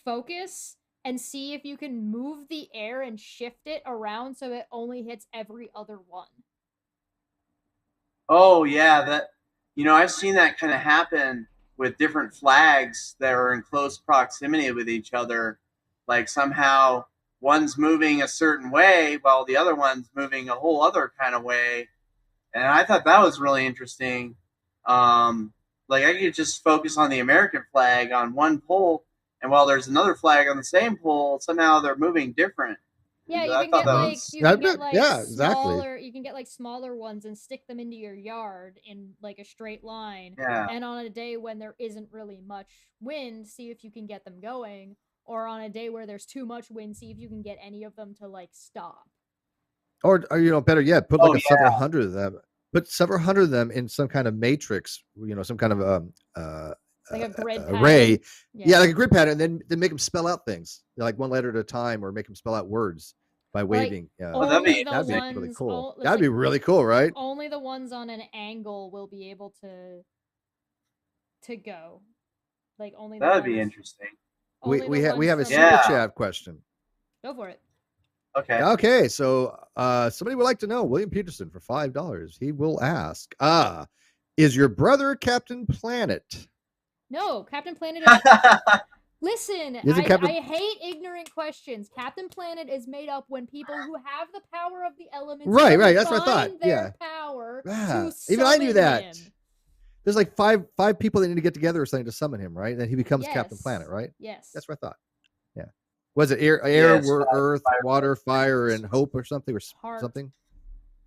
focus, and see if you can move the air and shift it around so it only hits every other one. Oh yeah, I've seen that kind of happen with different flags that are in close proximity with each other. Like somehow one's moving a certain way while the other one's moving a whole other kind of way. And I thought that was really interesting. Like I could just focus on the American flag on one pole, and while there's another flag on the same pole, somehow they're moving different. Yeah, you I can thought get that like was- you can get like Yeah, exactly. smaller. You can get like smaller ones and stick them into your yard in like a straight line. Yeah. And on a day when there isn't really much wind, see if you can get them going. Or on a day where there's too much wind, see if you can get any of them to like stop. Or better yet, put like Oh, several hundred of them. Put several hundred of them in some kind of matrix, some kind of Like a grid array. pattern. Yeah, like a grid pattern, and then make them spell out things, like one letter at a time, or make them spell out words by waving. that'd be really cool. That'd be really cool, right? Only the ones on an angle will be able to go. Like only the That'd be ones- interesting. only We the have a ones super from- Yeah. chat question. Go for it. Okay. So somebody would like to know, William Peterson, for $5. He will ask, is your brother Captain Planet? No, Captain Planet is Listen, I hate ignorant questions. Captain Planet is made up when people who have the power of the elements Right, that's what I thought. find their power to Even I knew summon that. him. There's like five people that need to get together or something to summon him, right? And then he becomes Captain Yes. Planet, right? Yes. That's what I thought. Yeah. Was it air, Yes, earth, fire, water, fire, and hope, or something, or Heart. something?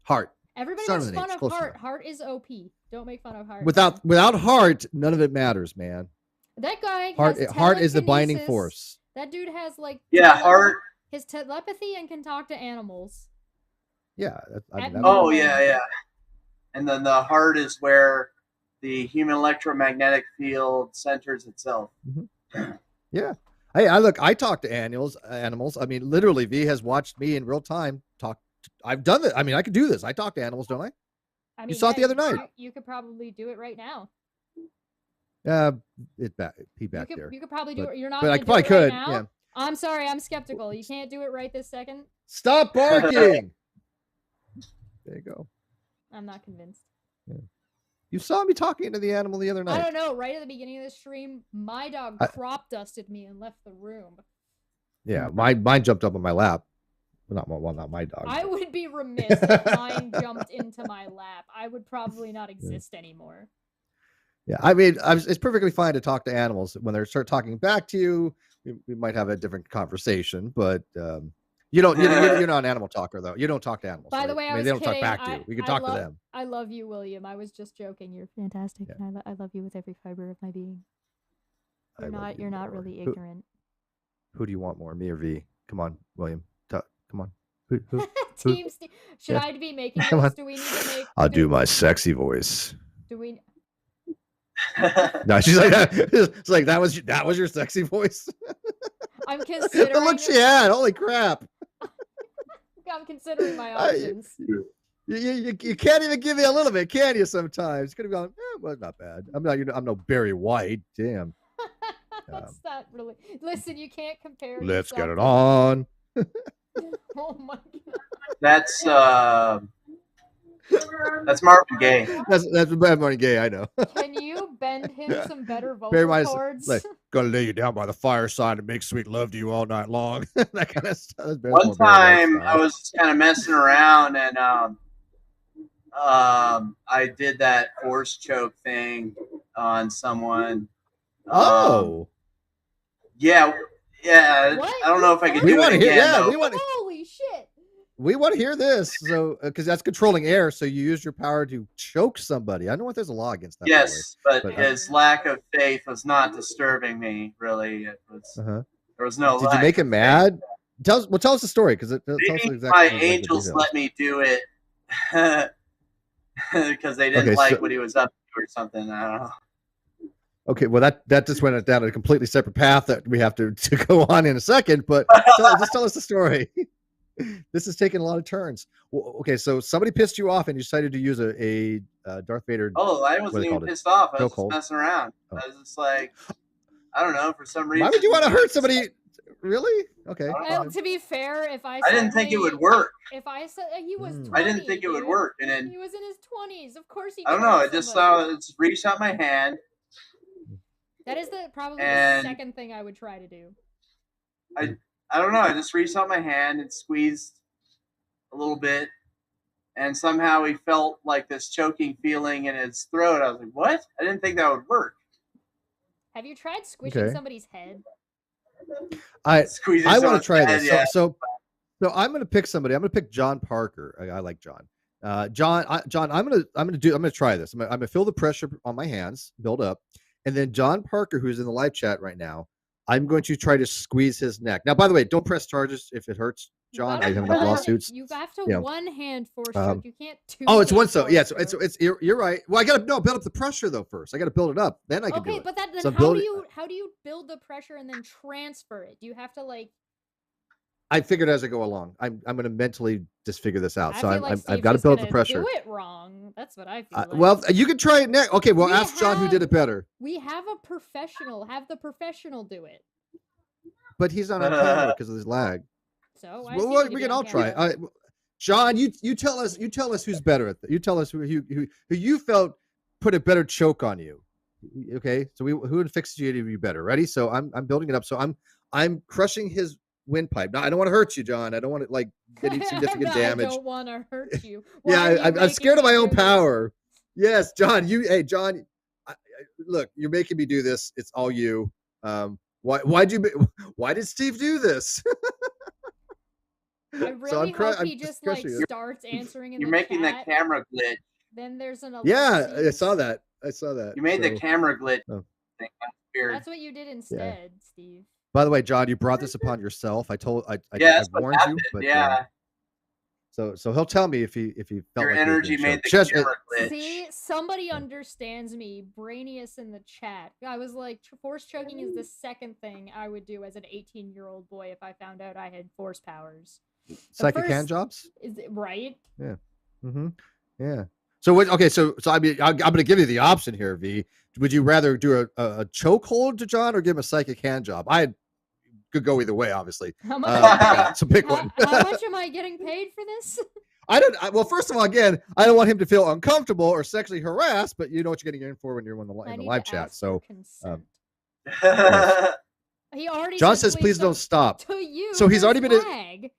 Heart. Everybody Start makes with an fun H, of close Heart. enough. Heart is OP. Don't make fun of Heart. Without heart, none of it matters, man. That guy Heart has heart is the binding telekinesis. force. That dude has like Heart. his telepathy and can talk to animals. Yeah. Oh yeah. And then the heart is where the human electromagnetic field centers itself. Yeah. Hey, I talk to animals. I mean, literally, V has watched me in real time talk. I've done this. I mean, I could do this. I talk to animals, don't I? I mean, saw it the other night. You could probably do it right now. He back there. You could probably do it. You're not. But I gonna do probably it right could. now? Yeah. I'm sorry. I'm skeptical. You can't do it right this second. Stop barking. There you go. I'm not convinced. Yeah. You saw me talking to the animal the other I night. don't know. Right at the beginning of the stream, my dog crop dusted me and left the room. Yeah, mine jumped up on my lap. Not my dog. I would be remiss if mine jumped into my lap. I would probably not exist anymore. Yeah, I mean, it's perfectly fine to talk to animals when they start talking back to you. We might have a different conversation, but you're not an animal talker though. You don't talk to animals. By the way, I was they don't kidding. talk back to you. We can talk to them. I love you, William. I was just joking. You're fantastic, Yeah. and I love you with every fiber of my being. You're not more. really ignorant. Who do you want more, me or V? Come on, William. Come on. Who? Team Steve. Should I be making this? Do we need to make? I'll do my sexy voice. Do we? No, she's like that. It's like that was your sexy voice. I'm considering. The look she had. Holy crap! I'm considering my options. You can't even give me a little bit, can you? Sometimes could have gone. Well, not bad. I'm no Barry White. Damn. That's not really. Listen, you can't compare. Let's yourself get it to- on. Oh my god. That's Marvin Gaye. That's bad money gay. I know. Can you bend him some better Barry vocal White's cords? like, gonna lay you down by the fireside and make sweet love to you all night long. That kind of stuff. That's One more Barry White time I style. was kind of messing around and I did that force choke thing on someone. Oh. Yeah. What? I don't know if I could We do wanna it hear- again. yeah, though. we want- Holy shit! We want to hear this, so because that's controlling air, so you use your power to choke somebody. I know what there's a law against that. Yes, but But, his lack of faith was not disturbing me. Really, it was. There was no. Did you make him mad? Tell us the story because tell us Maybe exactly. my like the angels details. let me do it because they didn't Okay, like so- what he was up to or something. I don't know. Okay, well that just went down a completely separate path that we have to go on in a second. But just tell us the story. This is taking a lot of turns. Well, okay, so somebody pissed you off and you decided to use a Darth Vader. Oh, I what do wasn't they even call it? pissed off. I was just Chokehold. messing around. Oh. I was just like, I don't know, for some reason. Why would you want to hurt somebody? Really? Okay. And to be fair, if I I didn't think it suddenly- would work. If I said he was 20, I didn't think it would dude. work, and then He was in his 20s. Of course he. I don't know. I killed just somebody. reached out my hand. That is probably the and- second thing I would try to do. I don't know. I just reached out my hand and squeezed a little bit, and somehow he felt like this choking feeling in his throat. I was like, "What?" I didn't think that would work. Have you tried squishing Okay. somebody's head? I Squeezing want someone's to try head, this. yeah. So So I'm going to pick somebody. I'm going to pick John Parker. I like John. John, I'm going to try this. I'm going to feel the pressure on my hands build up, and then John Parker, who's in the live chat right now, I'm going to try to squeeze his neck. Now, by the way, don't press charges if it hurts, John. I have enough lawsuits. You have to you know. one hand force choke. You can't two. Oh, it's one. So yeah, so it's you're right. Well, I got to build up the pressure though first. I got to build it up, then I can do it. Okay, but then so how do you build the pressure and then transfer it? Do you have to like? I figured as I go along. I'm going to mentally just figure this out. So I've got to Steve's build the pressure. Do it wrong. That's what I feel like. Well, you can try it next. Okay, well, ask John who did it better. We have a professional. Have the professional do it. But he's not on camera because of his lag. So well, we can all try. John, you tell us who's better at that. You tell us who you felt put a better choke on you. Okay, so who asphyxiated you better? Ready? So I'm building it up. So I'm crushing his windpipe. Now I don't want to hurt you, John. I don't want to like get any significant damage. I don't want to hurt you. Yeah, I'm scared of my own power. Yes, John. John. Look, you're making me do this. It's all you. Why did Steve do this? I really hope he just like starts answering in You're the making chat. the camera glitch. Then there's an I saw that. You made the camera glitch. Oh. Thing. That's weird. That's what you did instead, Steve. By the way, John, you brought this upon yourself. I warned you, but so he'll tell me if he felt your like energy made the camera glitch. See, somebody understands me. Brainius in the chat. I was like, force choking is the second thing I would do as an 18-year-old boy if I found out I had force powers. Psychic hand jobs? Is it right? Yeah. Mm-hmm. Yeah. So what? Okay. So I mean, I'm going to give you the option here, V. Would you rather do a chokehold to John or give him a psychic hand job? I could go either way, obviously. How much? So pick one. How much am I getting paid for this? Well, first of all, again, I don't want him to feel uncomfortable or sexually harassed, but you know what you're getting in for when you're in the live chat. So, yes. He already. John says, "Please don't stop." To you. So he's already been.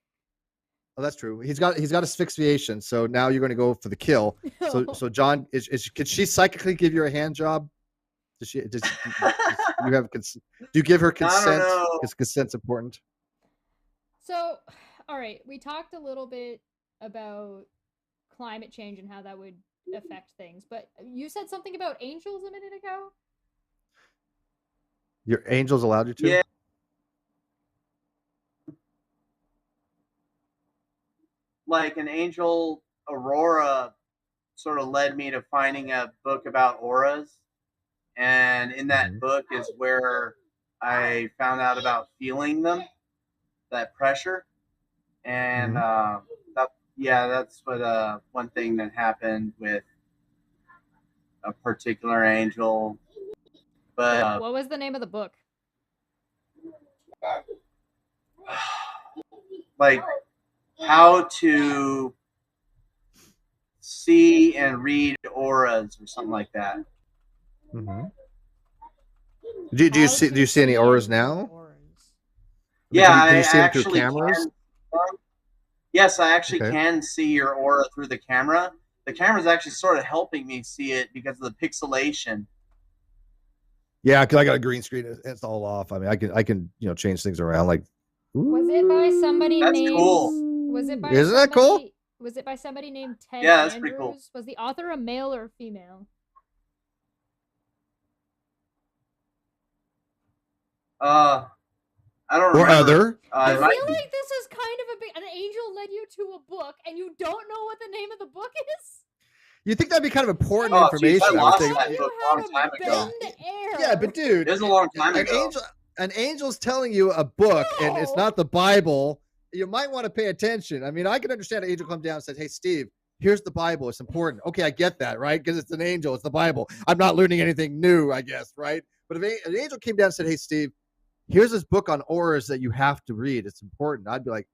Oh, that's true. He's got asphyxiation. So now you're going to go for the kill. So John, could she psychically give you a hand job? Does you have do you give her consent? Because consent's important. So, all right, we talked a little bit about climate change and how that would affect things, but you said something about angels a minute ago. Your angels allowed you to? Yeah. Like an angel, Aurora, sort of led me to finding a book about auras. And in that book is where I found out about feeling them, that pressure. And that's what one thing that happened with a particular angel. But what was the name of the book? Like how to see and read auras or something like that. Mm-hmm. Do you see any auras now? Yeah, can you see them through cameras? Yes, I actually can see your aura through the camera. The camera's actually sort of helping me see it because of the pixelation. Yeah, because I got a green screen. It's all off. I mean, I can change things around. Like, was it by somebody named? Cool. Was it by? Isn't that cool? Was it by somebody named Ted Yeah, that's Andrews? pretty cool. Was the author a male or a female? I don't remember. Or other. I feel like this is kind of an angel led you to a book and you don't know what the name of the book is? You think that'd be kind of important information? Geez, I lost that you book a long time ago. Yeah, but dude, it was a long time ago. An angel's telling you a book and it's not the Bible. You might want to pay attention. I mean, I can understand an angel come down and said, "Hey, Steve, here's the Bible. It's important." Okay, I get that, right? Because it's an angel. It's the Bible. I'm not learning anything new, I guess, right? But if an angel came down and said, "Hey, Steve, here's this book on auras that you have to read. It's important." I'd be like,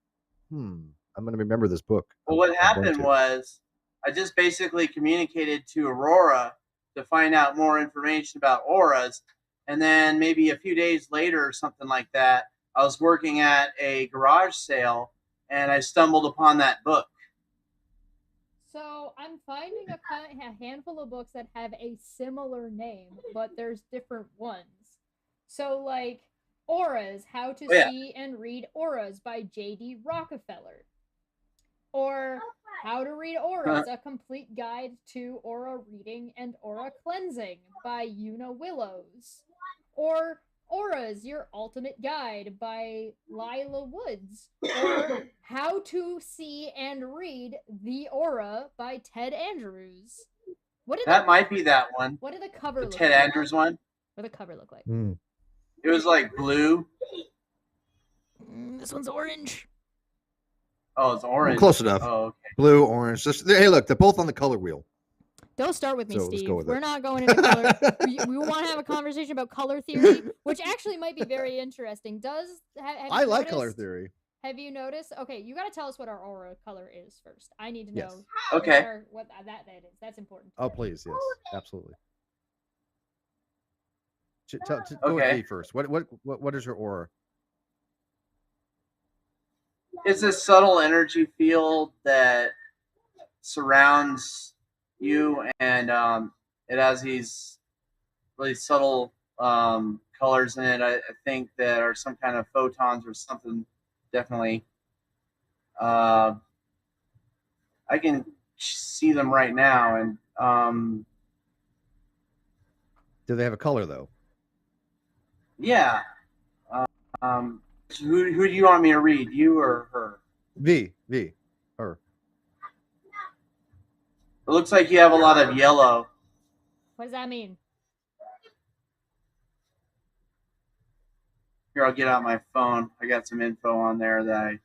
I'm going to remember this book. Well, what happened was I just basically communicated to Aurora to find out more information about auras. And then maybe a few days later or something like that, I was working at a garage sale and I stumbled upon that book. So I'm finding a handful of books that have a similar name, but there's different ones. So like Auras, How to Oh, yeah. See and Read Auras by J.D. Rockefeller. Or How to Read Auras, A Complete Guide to Aura Reading and Aura Cleansing by Una Willows. Or Auras, Your Ultimate Guide by Lila Woods. Or How to See and Read the Aura by Ted Andrews. That might be that one. What did the cover The look Ted like? Andrews one. What did the cover look like? It was like blue. This one's orange. Oh, it's orange. Well, close enough. Oh, okay. Blue, orange. Hey, look, they're both on the color wheel. Don't start with me, So let's Steve. go with We're it. not going into color. we want to have a conversation about color theory, which actually might be very interesting. I like color theory. Have you noticed? Okay, you got to tell us what our aura color is first. I need to know. Yes. Okay. What that is. That's important. Oh, please, yes, absolutely. Go with Okay. me first. What is your aura? It's a subtle energy field that surrounds you, and it has these really subtle colors in it. I think that are some kind of photons or something. Definitely. I can see them right now, and Do they have a color though? yeah. Who do you want me to read? You or her? V, her. It looks like you have a lot of yellow. What does that mean? Here, I'll get out my phone. I got some info on there that I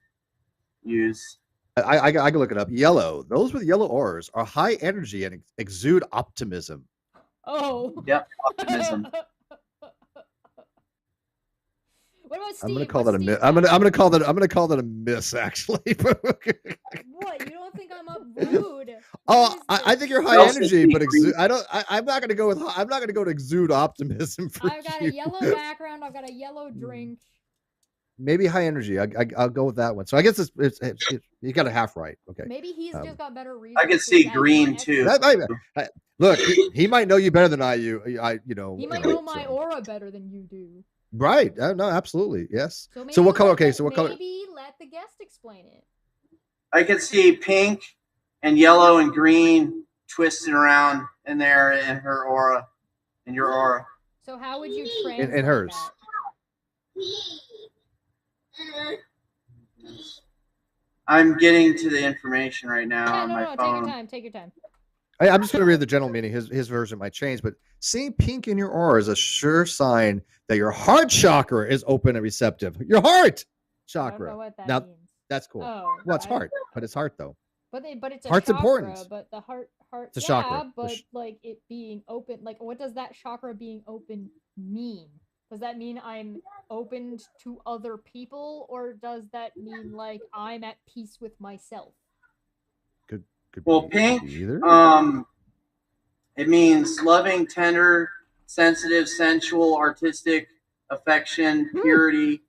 use. I can look it up. Yellow. Those with yellow auras are high energy and exude optimism. Oh. Yep, optimism. What about Steve? I'm gonna call that a miss. I'm gonna call that a miss. Actually. What? You don't think I'm up rude? Oh, I think you're high Well, energy, but Steve, I'm not gonna go to exude optimism for I've got you. a yellow background. I've got a yellow drink. Maybe high energy. I'll go with that one. So I guess it's you got a half right. Okay. Maybe he's just got better reasons. I can see green too. That might, look, he might know you better than I do. He might know my aura better than you do. Right. No, absolutely. Yes. So, So what color? Okay. So what color? Maybe let the guest explain it. I can see pink and yellow and green twisting around in there in her aura, in your aura. So how would you translate In hers. that? I'm getting to the information right now Yeah, on my phone. Take your time. Take your time. I'm just going to read the general meaning. His version might change, but seeing pink in your aura is a sure sign that your heart chakra is open and receptive. Your heart I don't know chakra. what that Now, means. that's cool. Oh, Well, it's heart, but it's heart though. But it's a Heart's chakra, important. But the heart. It's a yeah, chakra. but like it being open, like what does that chakra being open mean? Does that mean I'm opened to other people, or does that mean like I'm at peace with myself? Could Well, be pink, either. it means loving, tender, sensitive, sensual, artistic, affection, purity,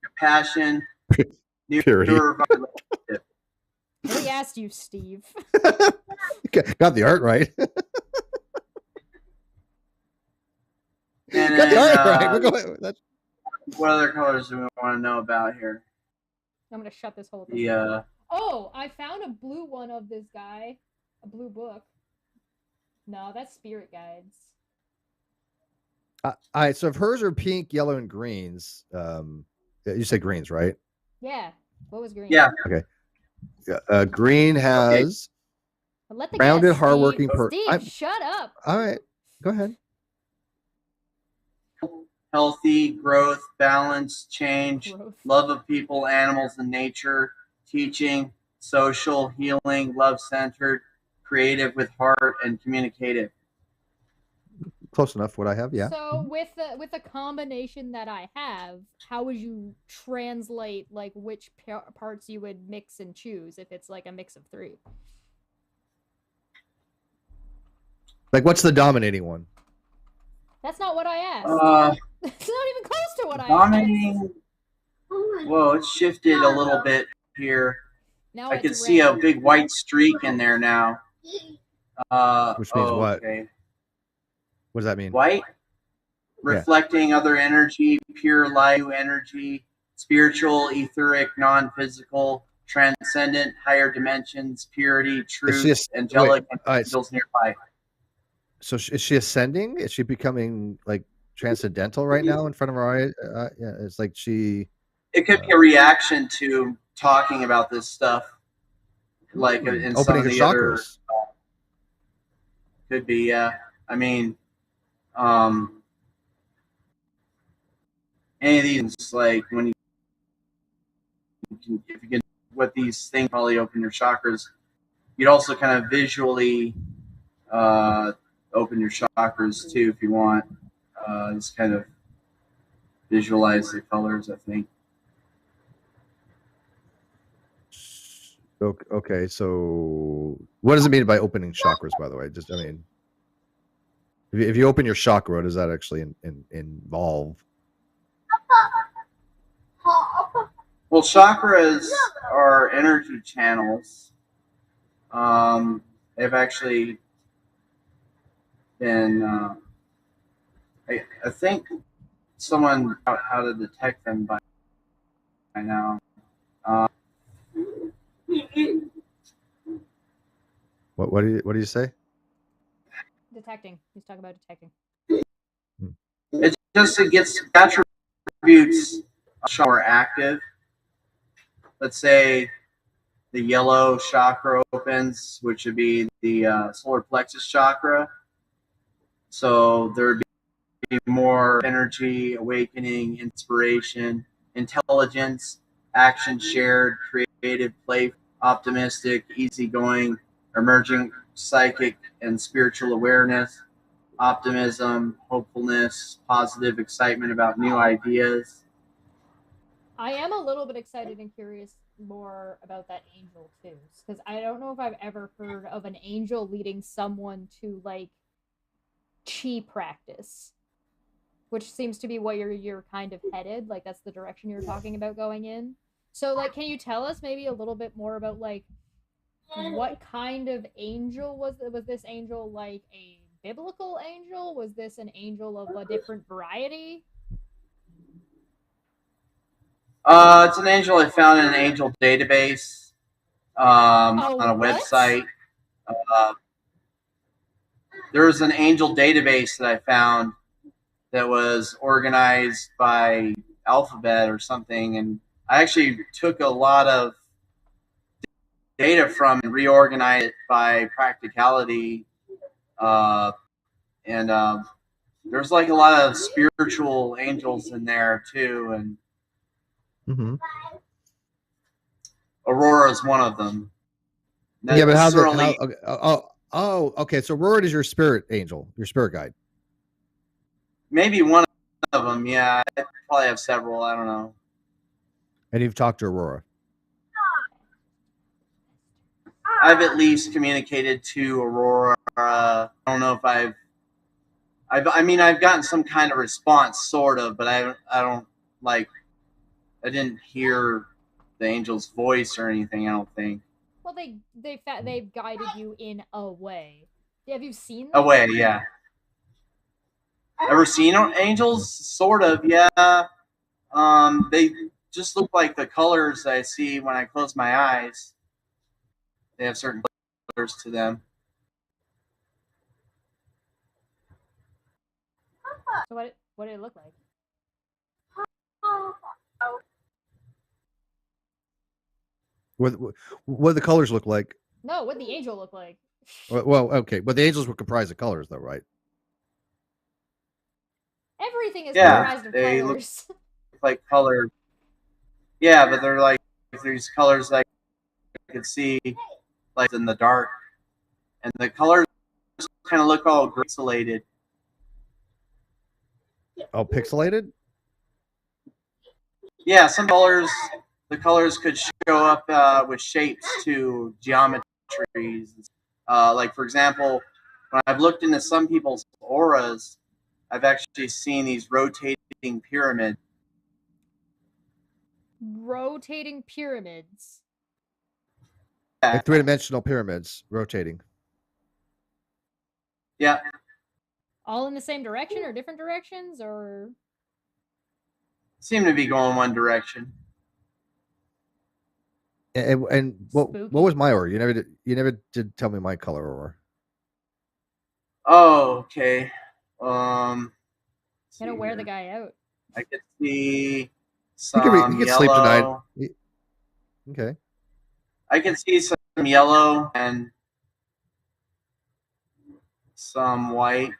compassion, Purity. Nobody asked you, Steve. Got the art right. And Got the then, art right. We're going. what other colors do we want to know about here? I'm gonna shut this whole thing. Oh, I found a blue one of this guy. A blue book. No, that's spirit guides. All right. So if hers are pink, yellow, and greens, you said greens, right? Yeah. What was green? Yeah. Okay. Green has But let the rounded, guest, hardworking Steve, shut up. All right. Go ahead. Healthy, growth, balance, change, Growth. love of people, animals, and nature, teaching, social, healing, love-centered, creative with heart, and communicative. Close enough. What I have, yeah. So with the combination that I have, how would you translate like which parts you would mix and choose if it's like a mix of three? Like, what's the dominating one? That's not what I asked. It's not even close to what I asked. Dominating. Whoa, it shifted a little bit here. Now I it's can see a red. big white streak in there now. Which means what? Okay. What does that mean? White? reflecting other energy, pure light energy, spiritual, etheric, non-physical, transcendent, higher dimensions, purity, truth, angelic, and angels nearby. So is she ascending? Is she becoming like transcendental right now in front of our eyes? Yeah, it's like she. It could be a reaction to talking about this stuff, like in some of the other. Could be, yeah. I mean, any of these, like when if you can, what these things probably open your chakras. You'd also kind of visually open your chakras too, if you want. Just kind of visualize the colors, I think. Okay, so what does it mean by opening chakras, by the way? Just, I mean, if you open your chakra, what does that actually involve? Well, chakras are energy channels. They've actually been, I think someone out how to detect them by now. What do you say? Detecting. He's talking about detecting. It gets attributes are active. Let's say the yellow chakra opens, which would be the solar plexus chakra. So there would be more energy, awakening, inspiration, intelligence, action shared, creative, play, optimistic, easygoing, emerging psychic and spiritual awareness, optimism, hopefulness, positive excitement about new ideas. I am a little bit excited and curious more about that angel too, because I don't know if I've ever heard of an angel leading someone to like chi practice, which seems to be what you're kind of headed. Like that's the direction you're talking about going in. So like, can you tell us maybe a little bit more about like what kind of angel was this angel? Like a biblical angel? Was this an angel of a different variety? It's an angel I found in an angel database on a website. There was an angel database that I found that was organized by alphabet or something, and I actually took a lot of data from and reorganized it by practicality, and there's like a lot of spiritual angels in there too, and Aurora is one of them. Yeah, but okay. So Aurora is your spirit angel, your spirit guide. Maybe one of them. Yeah, I probably have several. I don't know. And you've talked to Aurora. I've at least communicated to Aurora. I don't know if I've gotten some kind of response, sort of, but I don't like. I didn't hear the angel's voice or anything. I don't think. Well, they've guided you in a way. Have you seen them? A way, yeah. Ever seen angels? Sort of, yeah. They just look like the colors I see when I close my eyes. They have certain colors to them. So what did it look like? What do the colors look like? No, what did the angel look like? Well, okay, but the angels were comprised of colors, though, right? Everything is comprised of they colors. Look like color. Yeah, but they're like these colors that I could see like in the dark, and the colors kind of look all pixelated. Oh, pixelated? Yeah, some colors. The colors could show up with shapes to geometries. Like, for example, when I've looked into some people's auras, I've actually seen these rotating pyramids. Rotating pyramids. Like three-dimensional pyramids rotating. Yeah. All in the same direction or different directions, or Seem to be going one direction. And what Spooky. was my aura? You never did tell me my color aura. Oh, okay. gonna wear the guy out. I could see You some can sleep tonight. yellow. Okay. I can see some yellow and some white.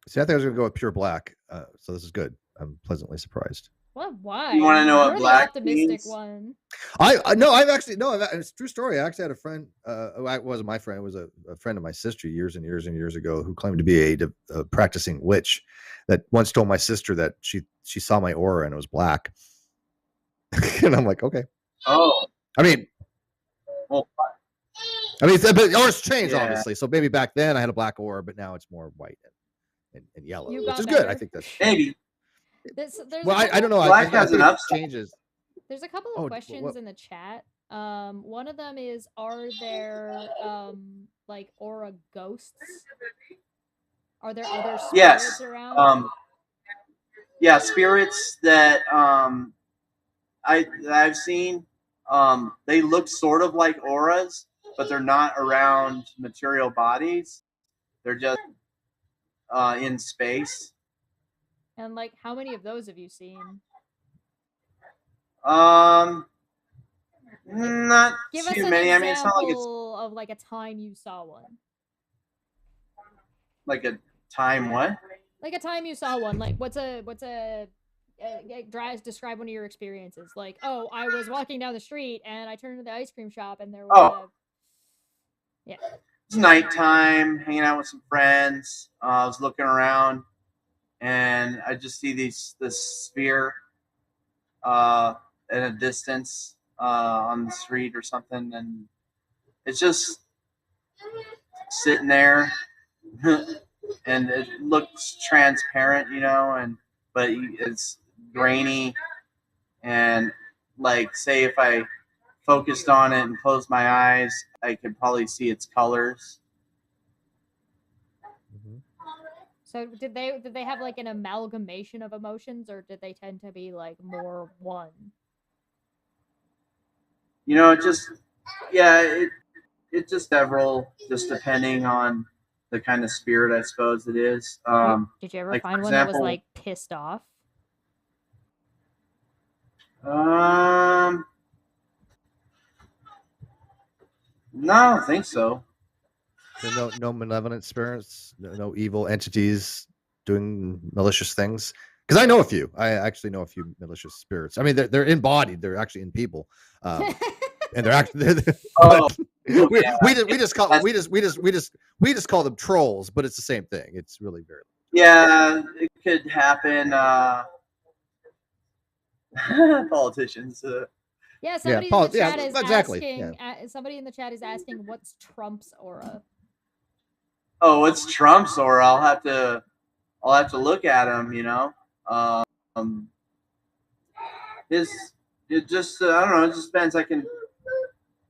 See, I think I was gonna go with pure black. So this is good. I'm pleasantly surprised. What? Why? You wanna know what You're black the optimistic means? one. It's a true story. I actually had a friend. It wasn't my friend. It was a friend of my sister years and years and years ago who claimed to be a practicing witch. That once told my sister that she saw my aura and it was black. And I'm like, okay. Oh, I mean, well, but auras changed Yeah. obviously. So maybe back then I had a black aura, but now it's more white and yellow, You which got is good. better. I think that's maybe. There's well. I don't know. Black I has think an it upside. changes. There's a couple of questions in the chat. One of them is, are there like aura ghosts? Are there other spirits Yes. around? Yeah, spirits that I've seen. They look sort of like auras, but they're not around material bodies. They're just in space. And like, how many of those have you seen? Not Give us too an many. I mean, it's not like it's example of like a time you saw one. like a time what? Like a time you saw one. Like describe one of your experiences. Like, oh, I was walking down the street and I turned to the ice cream shop and there was It's nighttime, hanging out with some friends. I was looking around, and I just see this sphere at a distance on the street or something, and it's just sitting there, and it looks transparent, but it's grainy, and like, say if I focused on it and closed my eyes, I could probably see its colors. So did they have like an amalgamation of emotions, or did they tend to be like more one? It just several, just depending on the kind of spirit, I suppose it is. Did you ever like, find for one that was example- like pissed off? No, I don't think so. So no malevolent spirits, no evil entities doing malicious things. Because I know a few. I actually know a few malicious spirits. I mean, they're embodied. They're actually in people, and they're actually. We just call them trolls, but it's the same thing. It's really very. Yeah, it could happen. Politicians. Yeah, somebody in the chat is exactly, asking. Somebody in the chat is asking, "What's Trump's aura?" Oh, what's Trump's aura? I'll have to look at him. It just I don't know. It just depends. I can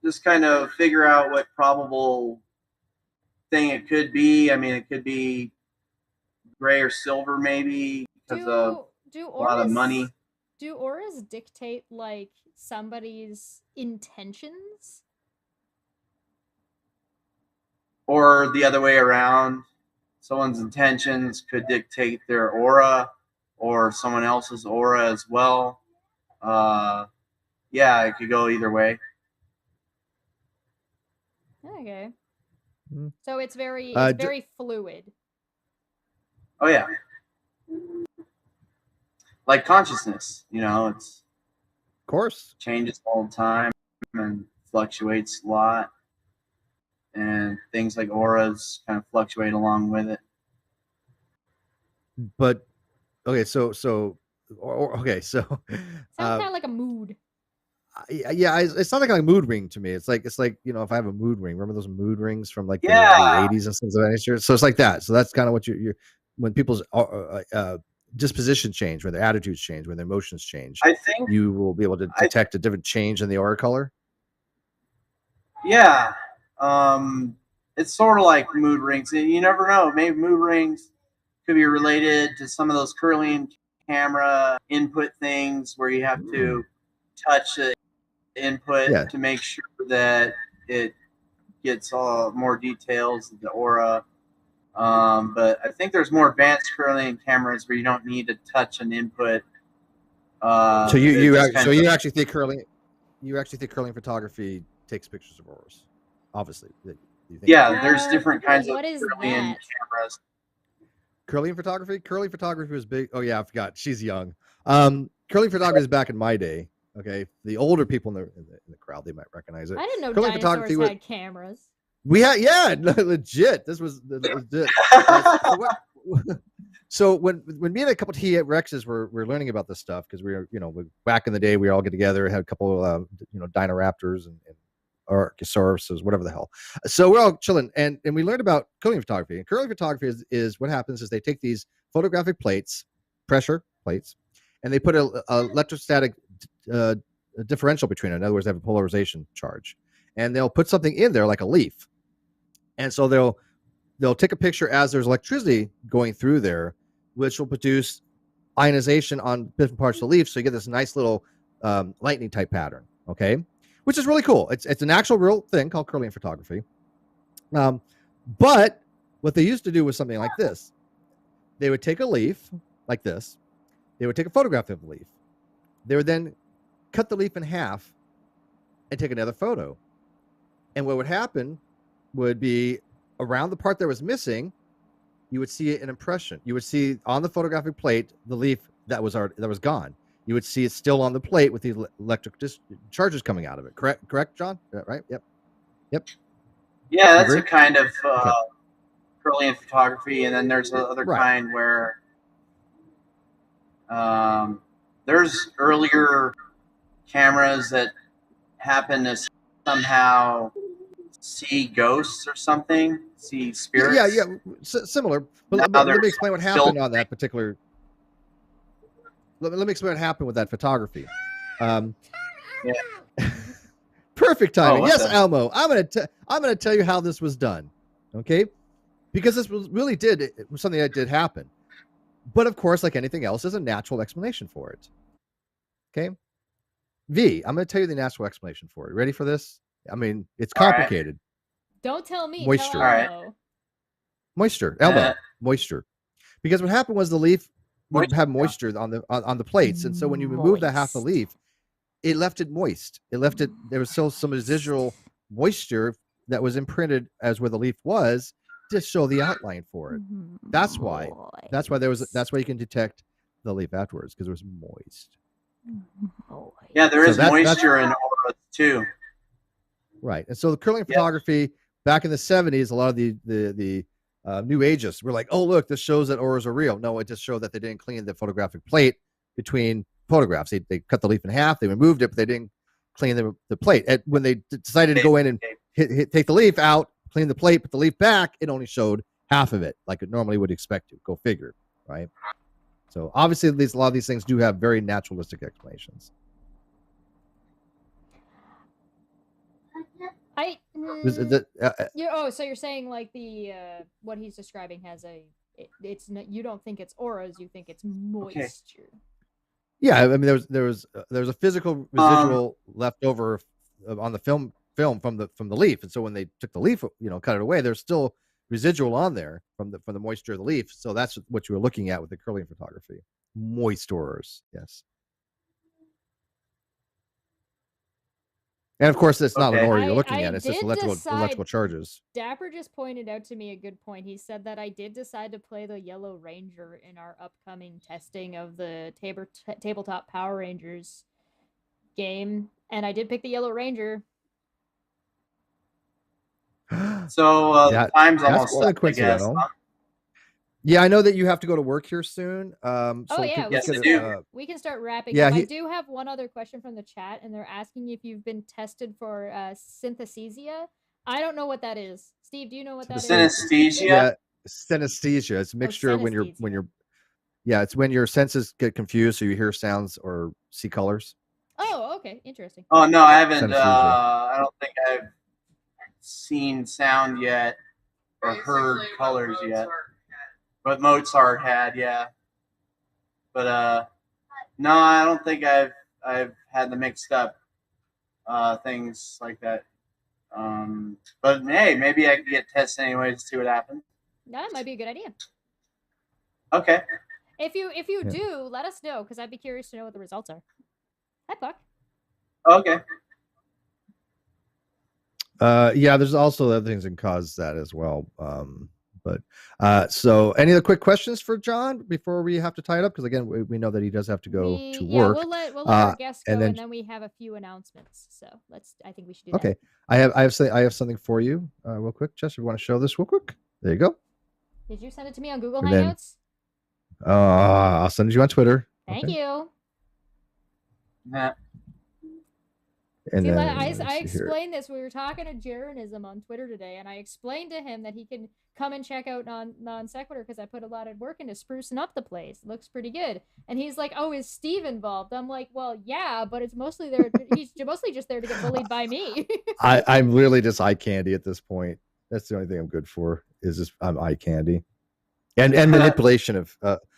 just kind of figure out what probable thing it could be. I mean, it could be gray or silver, maybe, because of a lot of money. Do auras dictate like somebody's intentions? Or the other way around, someone's intentions could dictate their aura, or someone else's aura as well. Yeah, it could go either way. Okay. So it's very fluid. Oh yeah. Like consciousness, it's Of course. changes all the time and fluctuates a lot. And things like auras kind of fluctuate along with it. But okay, so Sounds kind of like a mood. Yeah, it's not like a mood ring to me. It's like if I have a mood ring, remember those mood rings from like the 80s and things of that nature. So it's like that. So that's kind of what you're when people's disposition change, when their attitudes change, when their emotions change. I think you will be able to detect a different change in the aura color. Yeah. it's sort of like mood rings. And you never know. Maybe mood rings could be related to some of those Kirlian camera input things where you have to touch the input to make sure that it gets more details of the aura. But I think there's more advanced Kirlian cameras where you don't need to touch an input. So you actually think Kirlian photography takes pictures of auras? Obviously, you think there's different kinds of Kirlian cameras. Kirlian photography. Kirlian photography was big. Oh yeah, I forgot. She's young. Kirlian photography is back in my day. Okay, the older people in the crowd, they might recognize it. I didn't know Kirlian dinosaurs had cameras. We had, legit. This was legit. So when me and a couple of T-Rexes were learning about this stuff, because we were, back in the day, we all get together, had a couple of Dinoraptors and Archosauruses, whatever the hell. So we're all chilling, and we learned about Kirlian photography. And Kirlian photography is what happens is they take these photographic plates, pressure plates, and they put a electrostatic differential between it. In other words, they have a polarization charge, and they'll put something in there like a leaf, and so they'll take a picture as there's electricity going through there, which will produce ionization on different parts of the leaf, so you get this nice little lightning type pattern. Okay, which is really cool. It's an actual real thing called Kirlian photography. But what they used to do was something like this. They would take a leaf like this. They would take a photograph of the leaf. They would then cut the leaf in half and take another photo. And what would happen would be around the part that was missing, you would see an impression. You would see on the photographic plate the leaf that was gone. You would see it still on the plate with the electric charges coming out of it. Correct, John? Right? Yep. Yeah, that's a kind of Kirlian photography, and then there's another kind where there's earlier cameras that happen to somehow see ghosts or something, see spirits. Yeah, similar. But let me explain what happened on that particular. Let me explain what happened with that photography. Perfect timing. Yes, Elmo. I'm gonna tell you how this was done. Okay, because this was something that did happen. But of course, like anything else, there's a natural explanation for it. Okay, V, I'm going to tell you the natural explanation for it. Ready for this? I mean, it's complicated. Right. Don't tell me. Moisture. Tell Elmo. Moisture. Elmo. Moisture. Because what happened was the leaf would have moisture on the plates, and so when you remove that half the leaf, it left it moist. There was still some residual moisture that was imprinted as where the leaf was, to show the outline for it. That's why you can detect the leaf afterwards, because it was moist. Yeah, there is moisture in auras too. Right, and so the Kirlian photography back in the 70s, a lot of the New Ageists were like, "Oh, look, this shows that auras are real." No, it just showed that they didn't clean the photographic plate between photographs. They cut the leaf in half, they removed it, but they didn't clean the plate. And when they decided to go in and take the leaf out, clean the plate, put the leaf back, it only showed half of it, like it normally would expect to. Go figure, right? So obviously, a lot of these things do have very naturalistic explanations. So you're saying like the what he's describing has you don't think it's auras, you think it's moisture. Okay. Yeah, I mean there was a physical residual left over on the film from the leaf, and so when they took the leaf, cut it away, there's still residual on there from the moisture of the leaf. So that's what you were looking at with the Kirlian photography. Moist auras, yes. And of course, it's not an aura you're looking at. It's just electrical charges. Dapper just pointed out to me a good point. He said that I did decide to play the Yellow Ranger in our upcoming testing of the Tabletop Power Rangers game, and I did pick the Yellow Ranger. So the time's almost up, coincidental. Yeah, I know that you have to go to work here soon. We can start wrapping up. I do have one other question from the chat, and they're asking if you've been tested for synesthesia. I don't know what that is. Steve, do you know what that is? Synesthesia? Yeah, synesthesia. It's a mixture when you're it's when your senses get confused, so you hear sounds or see colors. Oh, okay, interesting. Oh no, I haven't. I don't think I've seen sound yet. or heard colors yet. But Mozart had, yeah. But no, I don't think I've had the mixed up things like that. But hey, maybe I can get tests anyway to see what happens. That might be a good idea. Okay. If you do, let us know, because I'd be curious to know what the results are. Hi, Puck. Okay. Yeah, there's also other things that can cause that as well. So any other quick questions for John before we have to tie it up? Because again, we know that he does have to go to work. We'll let our guests go, and then we have a few announcements. So I think we should do that. Okay. I have something for you real quick. Chester, you want to show this real quick? There you go. Did you send it to me on Google And Hangouts? I'll send it to you on Twitter. Thank you. Yeah. And See, then, I explained this. We were talking to Jaronism on Twitter today, and I explained to him that he can come and check out Non-Sequitur because I put a lot of work into sprucing up the place. It looks pretty good. And he's like, "Oh, is Steve involved?" I'm like, "Well, yeah, but it's mostly there. He's mostly just there to get bullied by me." I'm literally just eye candy at this point. That's the only thing I'm good for. Is just I'm eye candy, and manipulation of.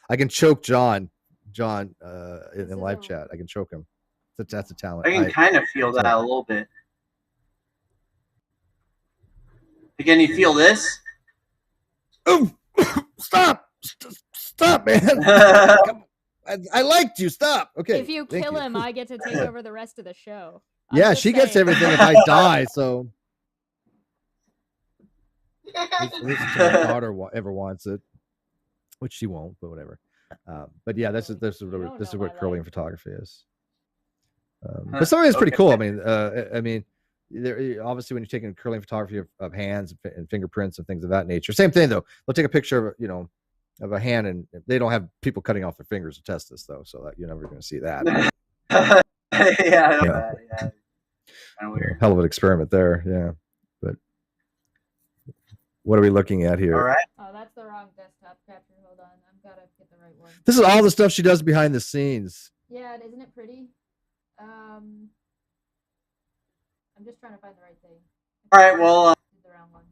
I can choke John in live chat. I can choke him. That's a talent. I can kind of feel that a little bit. Can you feel this? Oh, stop, man! I liked you. Stop. Okay. If you kill him, I get to take over the rest of the show. Yeah, she gets everything if I die. So at least until my daughter ever wants it, which she won't, but whatever. But yeah, this is what Kirlian photography is. But some of it's pretty cool. I mean, there, obviously when you're taking Kirlian photography of hands and fingerprints and things of that nature, same thing though. They'll take a picture of a hand, and they don't have people cutting off their fingers to test this though, so that you're never going to see that. Yeah, I know that. Yeah. Kind of weird. Hell of an experiment there. Yeah, but what are we looking at here? All right. Oh, that's the wrong desktop capture. Hold on, I've got to get the right one. This is all the stuff she does behind the scenes. Yeah, isn't it pretty? I'm just trying to find the right thing. All right, well, the wrong one.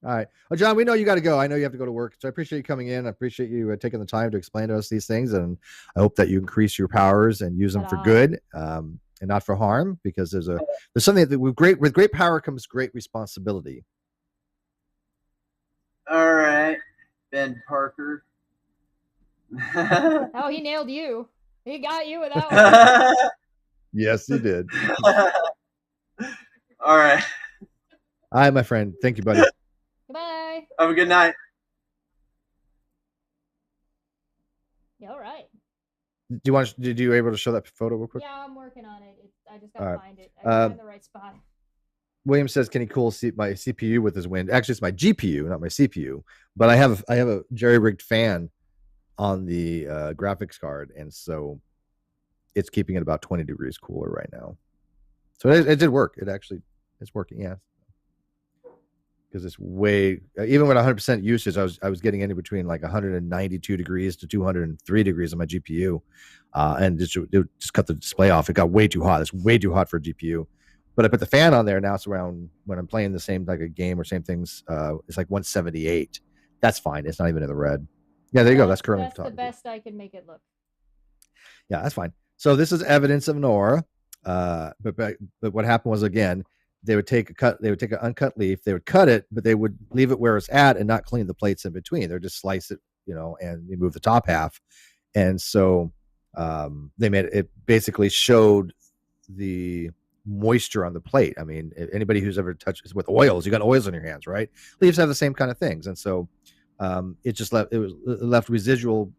All right. Well, John, we know you got to go. I know you have to go to work, so I appreciate you coming in. I appreciate you taking the time to explain to us these things, and I hope that you increase your powers and use them for good, and not for harm. Because there's something that with great power comes great responsibility. all right, Ben Parker. Oh, he nailed you. He got you with that one. Yes, he did. All right. All right, my friend. Thank you, buddy. Goodbye. Have a good night. Yeah, all right. Did you able to show that photo real quick? Yeah, I'm working on it. I just gotta find it. I gotta find the right spot. William says, "Can he cool my CPU with his wind?" Actually, it's my GPU, not my CPU. But I have a jerry-rigged fan on the graphics card, and so it's keeping it about 20 degrees cooler right now. So it did work. It's working. Yeah, because it's way, even with 100% usage, I was getting in between like 192 degrees to 203 degrees on my GPU, and it just cut the display off. It got way too hot. It's way too hot for a GPU. But I put the fan on there. Now it's around, when I'm playing the same like a game or same things, it's like 178. That's fine. It's not even in the red. Yeah, there you go. That's Kirlian photography. That's the best I can make it look. Yeah, that's fine. So this is evidence of an aura. But what happened was, again, they would take an uncut leaf, they would cut it, but they would leave it where it's at and not clean the plates in between. They'd just slice it, and remove the top half. And so they made it basically showed the moisture on the plate. I mean, anybody who's ever touched with oils, you got oils on your hands, right? Leaves have the same kind of things. And so it left residual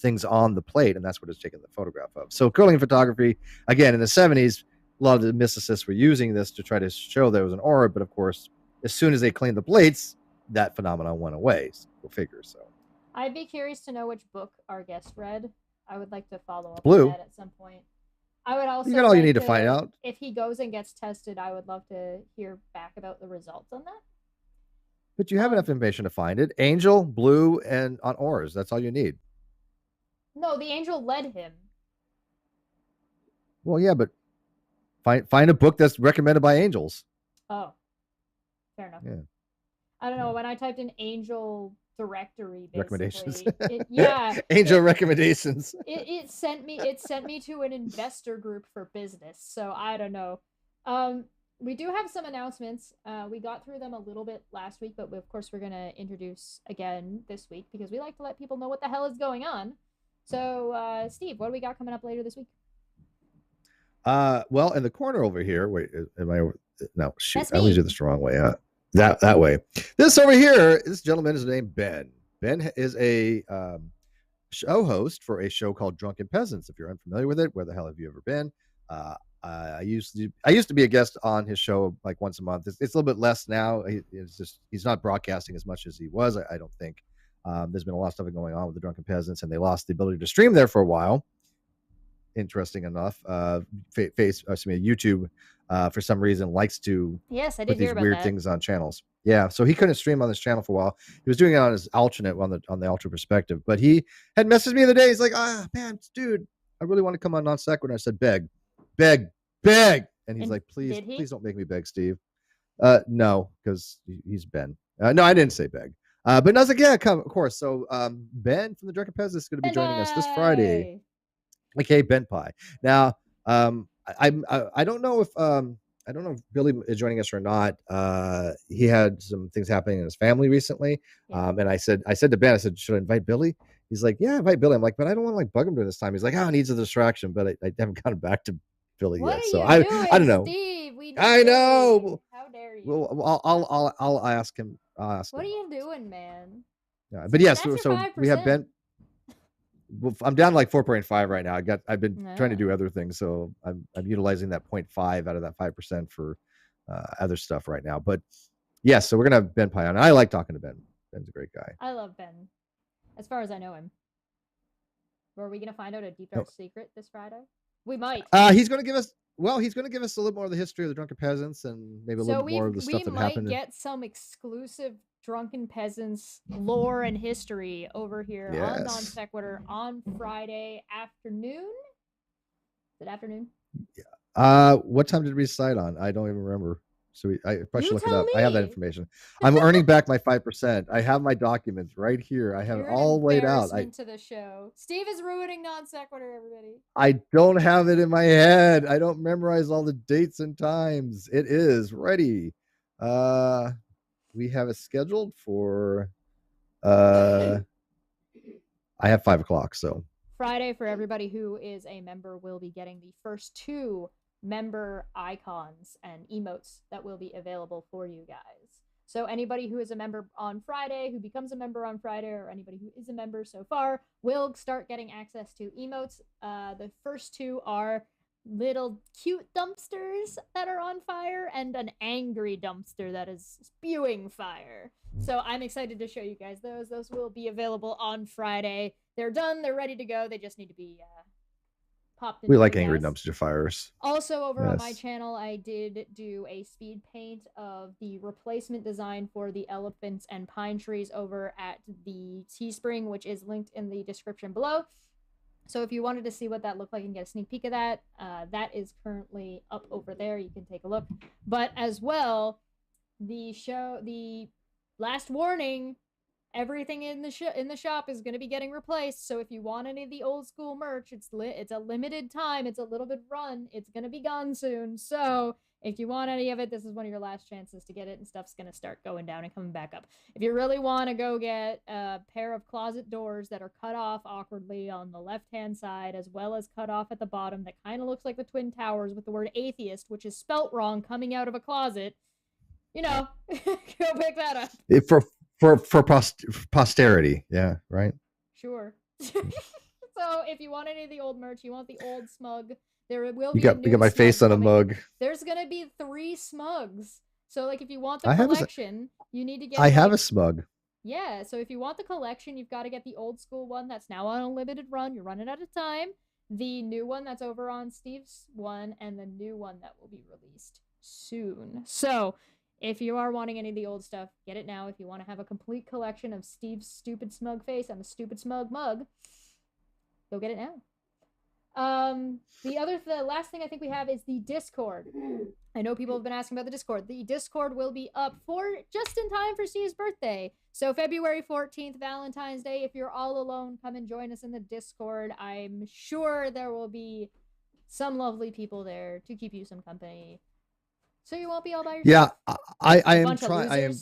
things on the plate, and that's what it's taking the photograph of. So Kirlian photography, again, in the 70s, a lot of the mysticists were using this to try to show there was an aura, but of course, as soon as they cleaned the plates, that phenomenon went away. So go figure. So I'd be curious to know which book our guest read. I would like to follow up Blue. on that at some point. I would also, you got all you need to find out. If he goes and gets tested, I would love to hear back about the results on that. But you have enough information to find it. Angel, Blue, and on auras. That's all you need. No, the angel led him. Well, yeah, but find a book that's recommended by angels. Oh, fair enough. Yeah. I don't know, when I typed in angel directory, Recommendations. basically, Angel recommendations. it sent me to an investor group for business. So I don't know. We do have some announcements. We got through them a little bit last week, but of course we're gonna introduce again this week because we like to let people know what the hell is going on. So, Steve, what do we got coming up later this week? Well, in the corner over here. Wait, am I over? No, shoot. That's I always me. do this the wrong way. That way. This over here, this gentleman is named Ben. Ben is a show host for a show called Drunken Peasants. If you're unfamiliar with it, where the hell have you ever been? I used to be a guest on his show like once a month. It's a little bit less now. He's not broadcasting as much as he was. I don't think. There's been a lot of stuff going on with the Drunken Peasants, and they lost the ability to stream there for a while. Interesting enough, YouTube for some reason likes to Yes, I put did these hear about weird that. things on channels. Yeah, so he couldn't stream on this channel for a while. He was doing it on his alternate on the Ultra Perspective, but he had messaged me the other day. He's like, man, dude, I really want to come on Non-Sequitur. I said, beg, and he's And like, did he? please don't make me beg, Steve. No, because he's Ben. No, I didn't say beg. But I was like, yeah, come, of course. So Ben from the Drunken Peasants is going to be joining us this Friday. Okay, Ben Pie. Now, I don't know if Billy is joining us or not. He had some things happening in his family recently. Yeah. And I said to Ben, I said, should I invite Billy? He's like, yeah, invite Billy. I'm like, but I don't want to like bug him during this time. He's like, he needs a distraction, but I haven't gotten back to Billy What yet. are So you doing, I don't know. Steve? We need I know. Billy. How dare you? Well, I'll ask him. What are you doing, man? Yeah, but yes, That's so your we have 5%. Ben. Well, I'm down to like 4.5 right now. I've been trying to do other things, so I'm utilizing that 0.5 out of that 5% for other stuff right now. But yes, so we're gonna have Ben Pie on. I like talking to Ben. Ben's a great guy. I love Ben, as far as I know him. Are we gonna find out a deep dark secret this Friday? We might. He's gonna give us. Well, he's going to give us a little more of the history of the Drunken Peasants and maybe a little bit more of the stuff that happened. We might get some exclusive Drunken Peasants lore and history over here on Non Sequitur on Friday afternoon. Is it afternoon? Yeah. What time did we decide on? I don't even remember. So I probably should look it up. I have that information. I'm earning back my 5%. I have my documents right here. I have it all laid out. To the show. Steve is ruining Non Sequitur, everybody. I don't have it in my head. I don't memorize all the dates and times. It is ready. We have it scheduled for I have 5 o'clock. So Friday, for everybody who is a member, will be getting the first 2 member icons and emotes that will be available for you guys. So anybody who is a member on Friday, who becomes a member on Friday, or anybody who is a member so far, will start getting access to emotes. The first 2 are little cute dumpsters that are on fire and an angry dumpster that is spewing fire. So I'm excited to show you guys those. Those will be available on Friday. They're done. They're ready to go. They just need to be popped in. We like angry dumpster fires. Also, over on my channel, I did do a speed paint of the replacement design for the elephants and pine trees over at the Teespring, which is linked in the description below. So if you wanted to see what that looked like and get a sneak peek of that, that is currently up over there. You can take a look. But as well, the last warning, everything in the shop is going to be getting replaced. So if you want any of the old school merch, it's a limited time. It's a little bit run. It's going to be gone soon. So if you want any of it, this is one of your last chances to get it, and stuff's going to start going down and coming back up. If you really want to go get a pair of closet doors that are cut off awkwardly on the left-hand side, as well as cut off at the bottom, that kind of looks like the Twin Towers with the word atheist, which is spelt wrong, coming out of a closet, go pick that up. For posterity. Yeah, right? Sure. So if you want any of the old merch, you want the old smug, there will be you got my face on a mug. There's going to be 3 smugs. So like if you want the collection, you need to get... I have a smug. Yeah, so if you want the collection, you've got to get the old school one that's now on a limited run. You're running out of time. The new one that's over on Steve's one, and the new one that will be released soon. So if you are wanting any of the old stuff, get it now. If you want to have a complete collection of Steve's stupid smug face and the stupid smug mug, go get it now. The last thing I think we have is the Discord. I know people have been asking about the Discord. The Discord will be up for just in time for Steve's birthday. So February 14th, Valentine's Day. If you're all alone, come and join us in the Discord. I'm sure there will be some lovely people there to keep you some company, so you won't be all by yourself. Yeah, I am trying.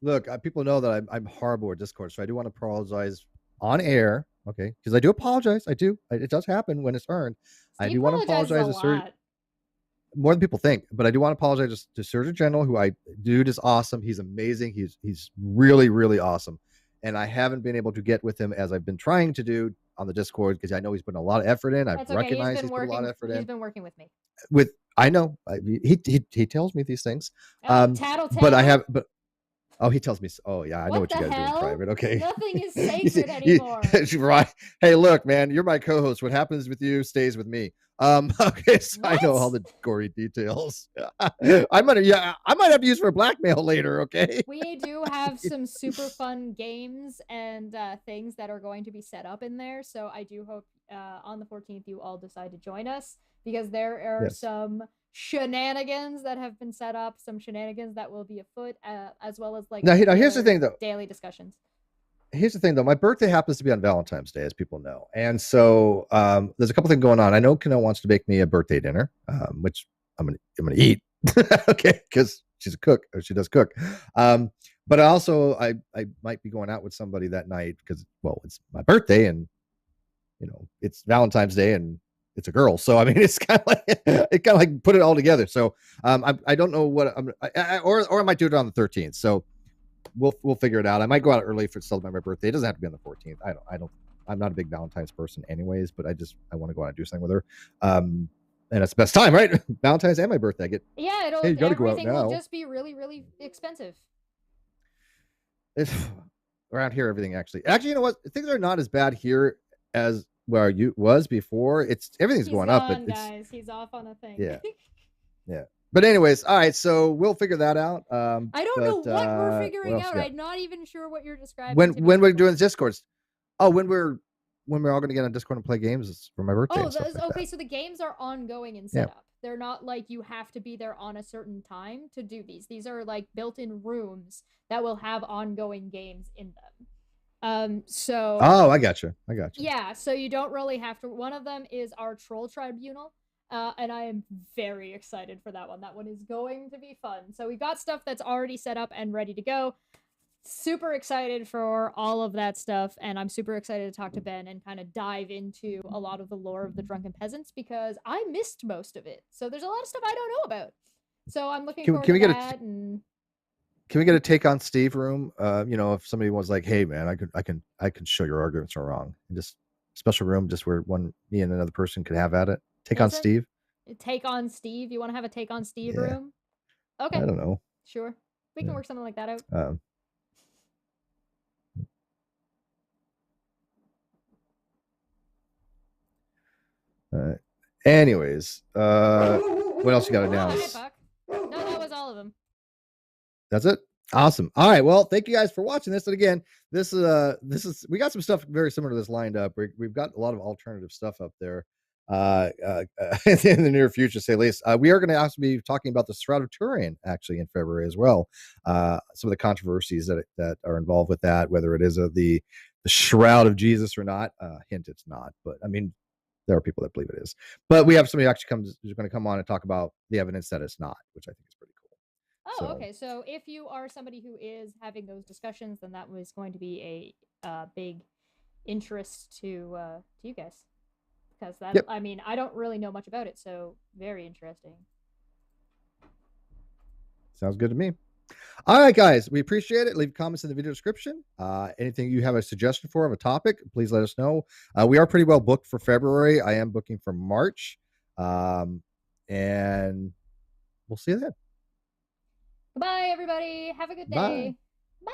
Look, people know that I'm horrible at Discord, so I do want to apologize on air. Okay, because I do apologize. I do. It does happen when it's earned. Steve I do want to apologize to more than people think, but I do want to apologize to Surgeon General, who dude is awesome. He's amazing. He's really, really awesome. And I haven't been able to get with him as I've been trying to do on the Discord, because I know he's putting a lot of effort in. I've recognized he's put a lot of effort in. He's been working with me. I know. He tells me these things. Tattle. But oh, he tells me. Oh, yeah, I know what you guys do in private. Okay. Nothing is sacred anymore. Right. Hey, look, man, you're my co-host. What happens with you stays with me. Okay, so I know all the gory details. I might have to use for blackmail later. Okay. We do have some super fun games and things that are going to be set up in there. So I do hope on the 14th you all decide to join us, because there are some shenanigans that have been set up, some shenanigans that will be afoot, as well as like here's the thing though, daily discussions. Here's the thing though, my birthday happens to be on Valentine's Day, as people know, and so there's a couple things going on. I know Kano wants to make me a birthday dinner, which I'm gonna eat. Okay, because she's a cook, or she does cook. But also I might be going out with somebody that night, because it's my birthday, and it's Valentine's Day, and it's a girl, so I mean, it's kind of like put it all together. So I don't know what or I might do it on the 13th. So we'll figure it out. I might go out early for celebrate my birthday. It doesn't have to be on the 14th. I'm not a big Valentine's person anyways, but I want to go out and do something with her. And it's the best time, right? Valentine's and my birthday. Everything will just be really, really expensive. Around here, everything actually, you know what? Things are not as bad here as where you was before. Everything's going up, but guys, he's off on a thing. Yeah. But anyways, all right, so we'll figure that out. I don't know what we're figuring out. I'm not even sure what you're describing. When we're doing Discords. Oh, when we're all going to get on Discord and play games for my birthday. Okay. So the games are ongoing and set up. They're not like you have to be there on a certain time to do these. These are like built-in rooms that will have ongoing games in them. I got you. Yeah, so you don't really have to. One of them is our Troll Tribunal, and I am very excited for that one. That one is going to be fun. So we got stuff that's already set up and ready to go. Super excited for all of that stuff, and I'm super excited to talk to Ben and kind of dive into a lot of the lore of the Drunken Peasants, because I missed most of it. So there's a lot of stuff I don't know about. So I'm looking forward to that. Can we get a take on Steve room? If somebody was like, "Hey, man, I can show your arguments are wrong," and just special room, just where me and another person could have at it. Take on Steve. Take on Steve. You want to have a take on Steve room? Okay. I don't know. Sure, we can work something like that out. Anyways, what else you got to announce? No, that was all of them. That's it. Awesome. All right. Well, thank you guys for watching this. And again, this is we got some stuff very similar to this lined up. We've got a lot of alternative stuff up there in the near future, say least. We are going to also be talking about the Shroud of Turin actually in February as well. Some of the controversies that are involved with that, whether it is the Shroud of Jesus or not. Hint, it's not. But I mean, there are people that believe it is. But we have somebody who's going to come on and talk about the evidence that it's not, which I think is pretty cool. Okay. So if you are somebody who is having those discussions, then that was going to be a big interest to you guys, because that I mean, I don't really know much about it, so very interesting. Sounds good to me. All right, guys, we appreciate it. Leave comments in the video description. Anything you have a suggestion for of a topic, please let us know. We are pretty well booked for February. I am booking for March, and we'll see you then. Goodbye, everybody. Have a good day. Bye.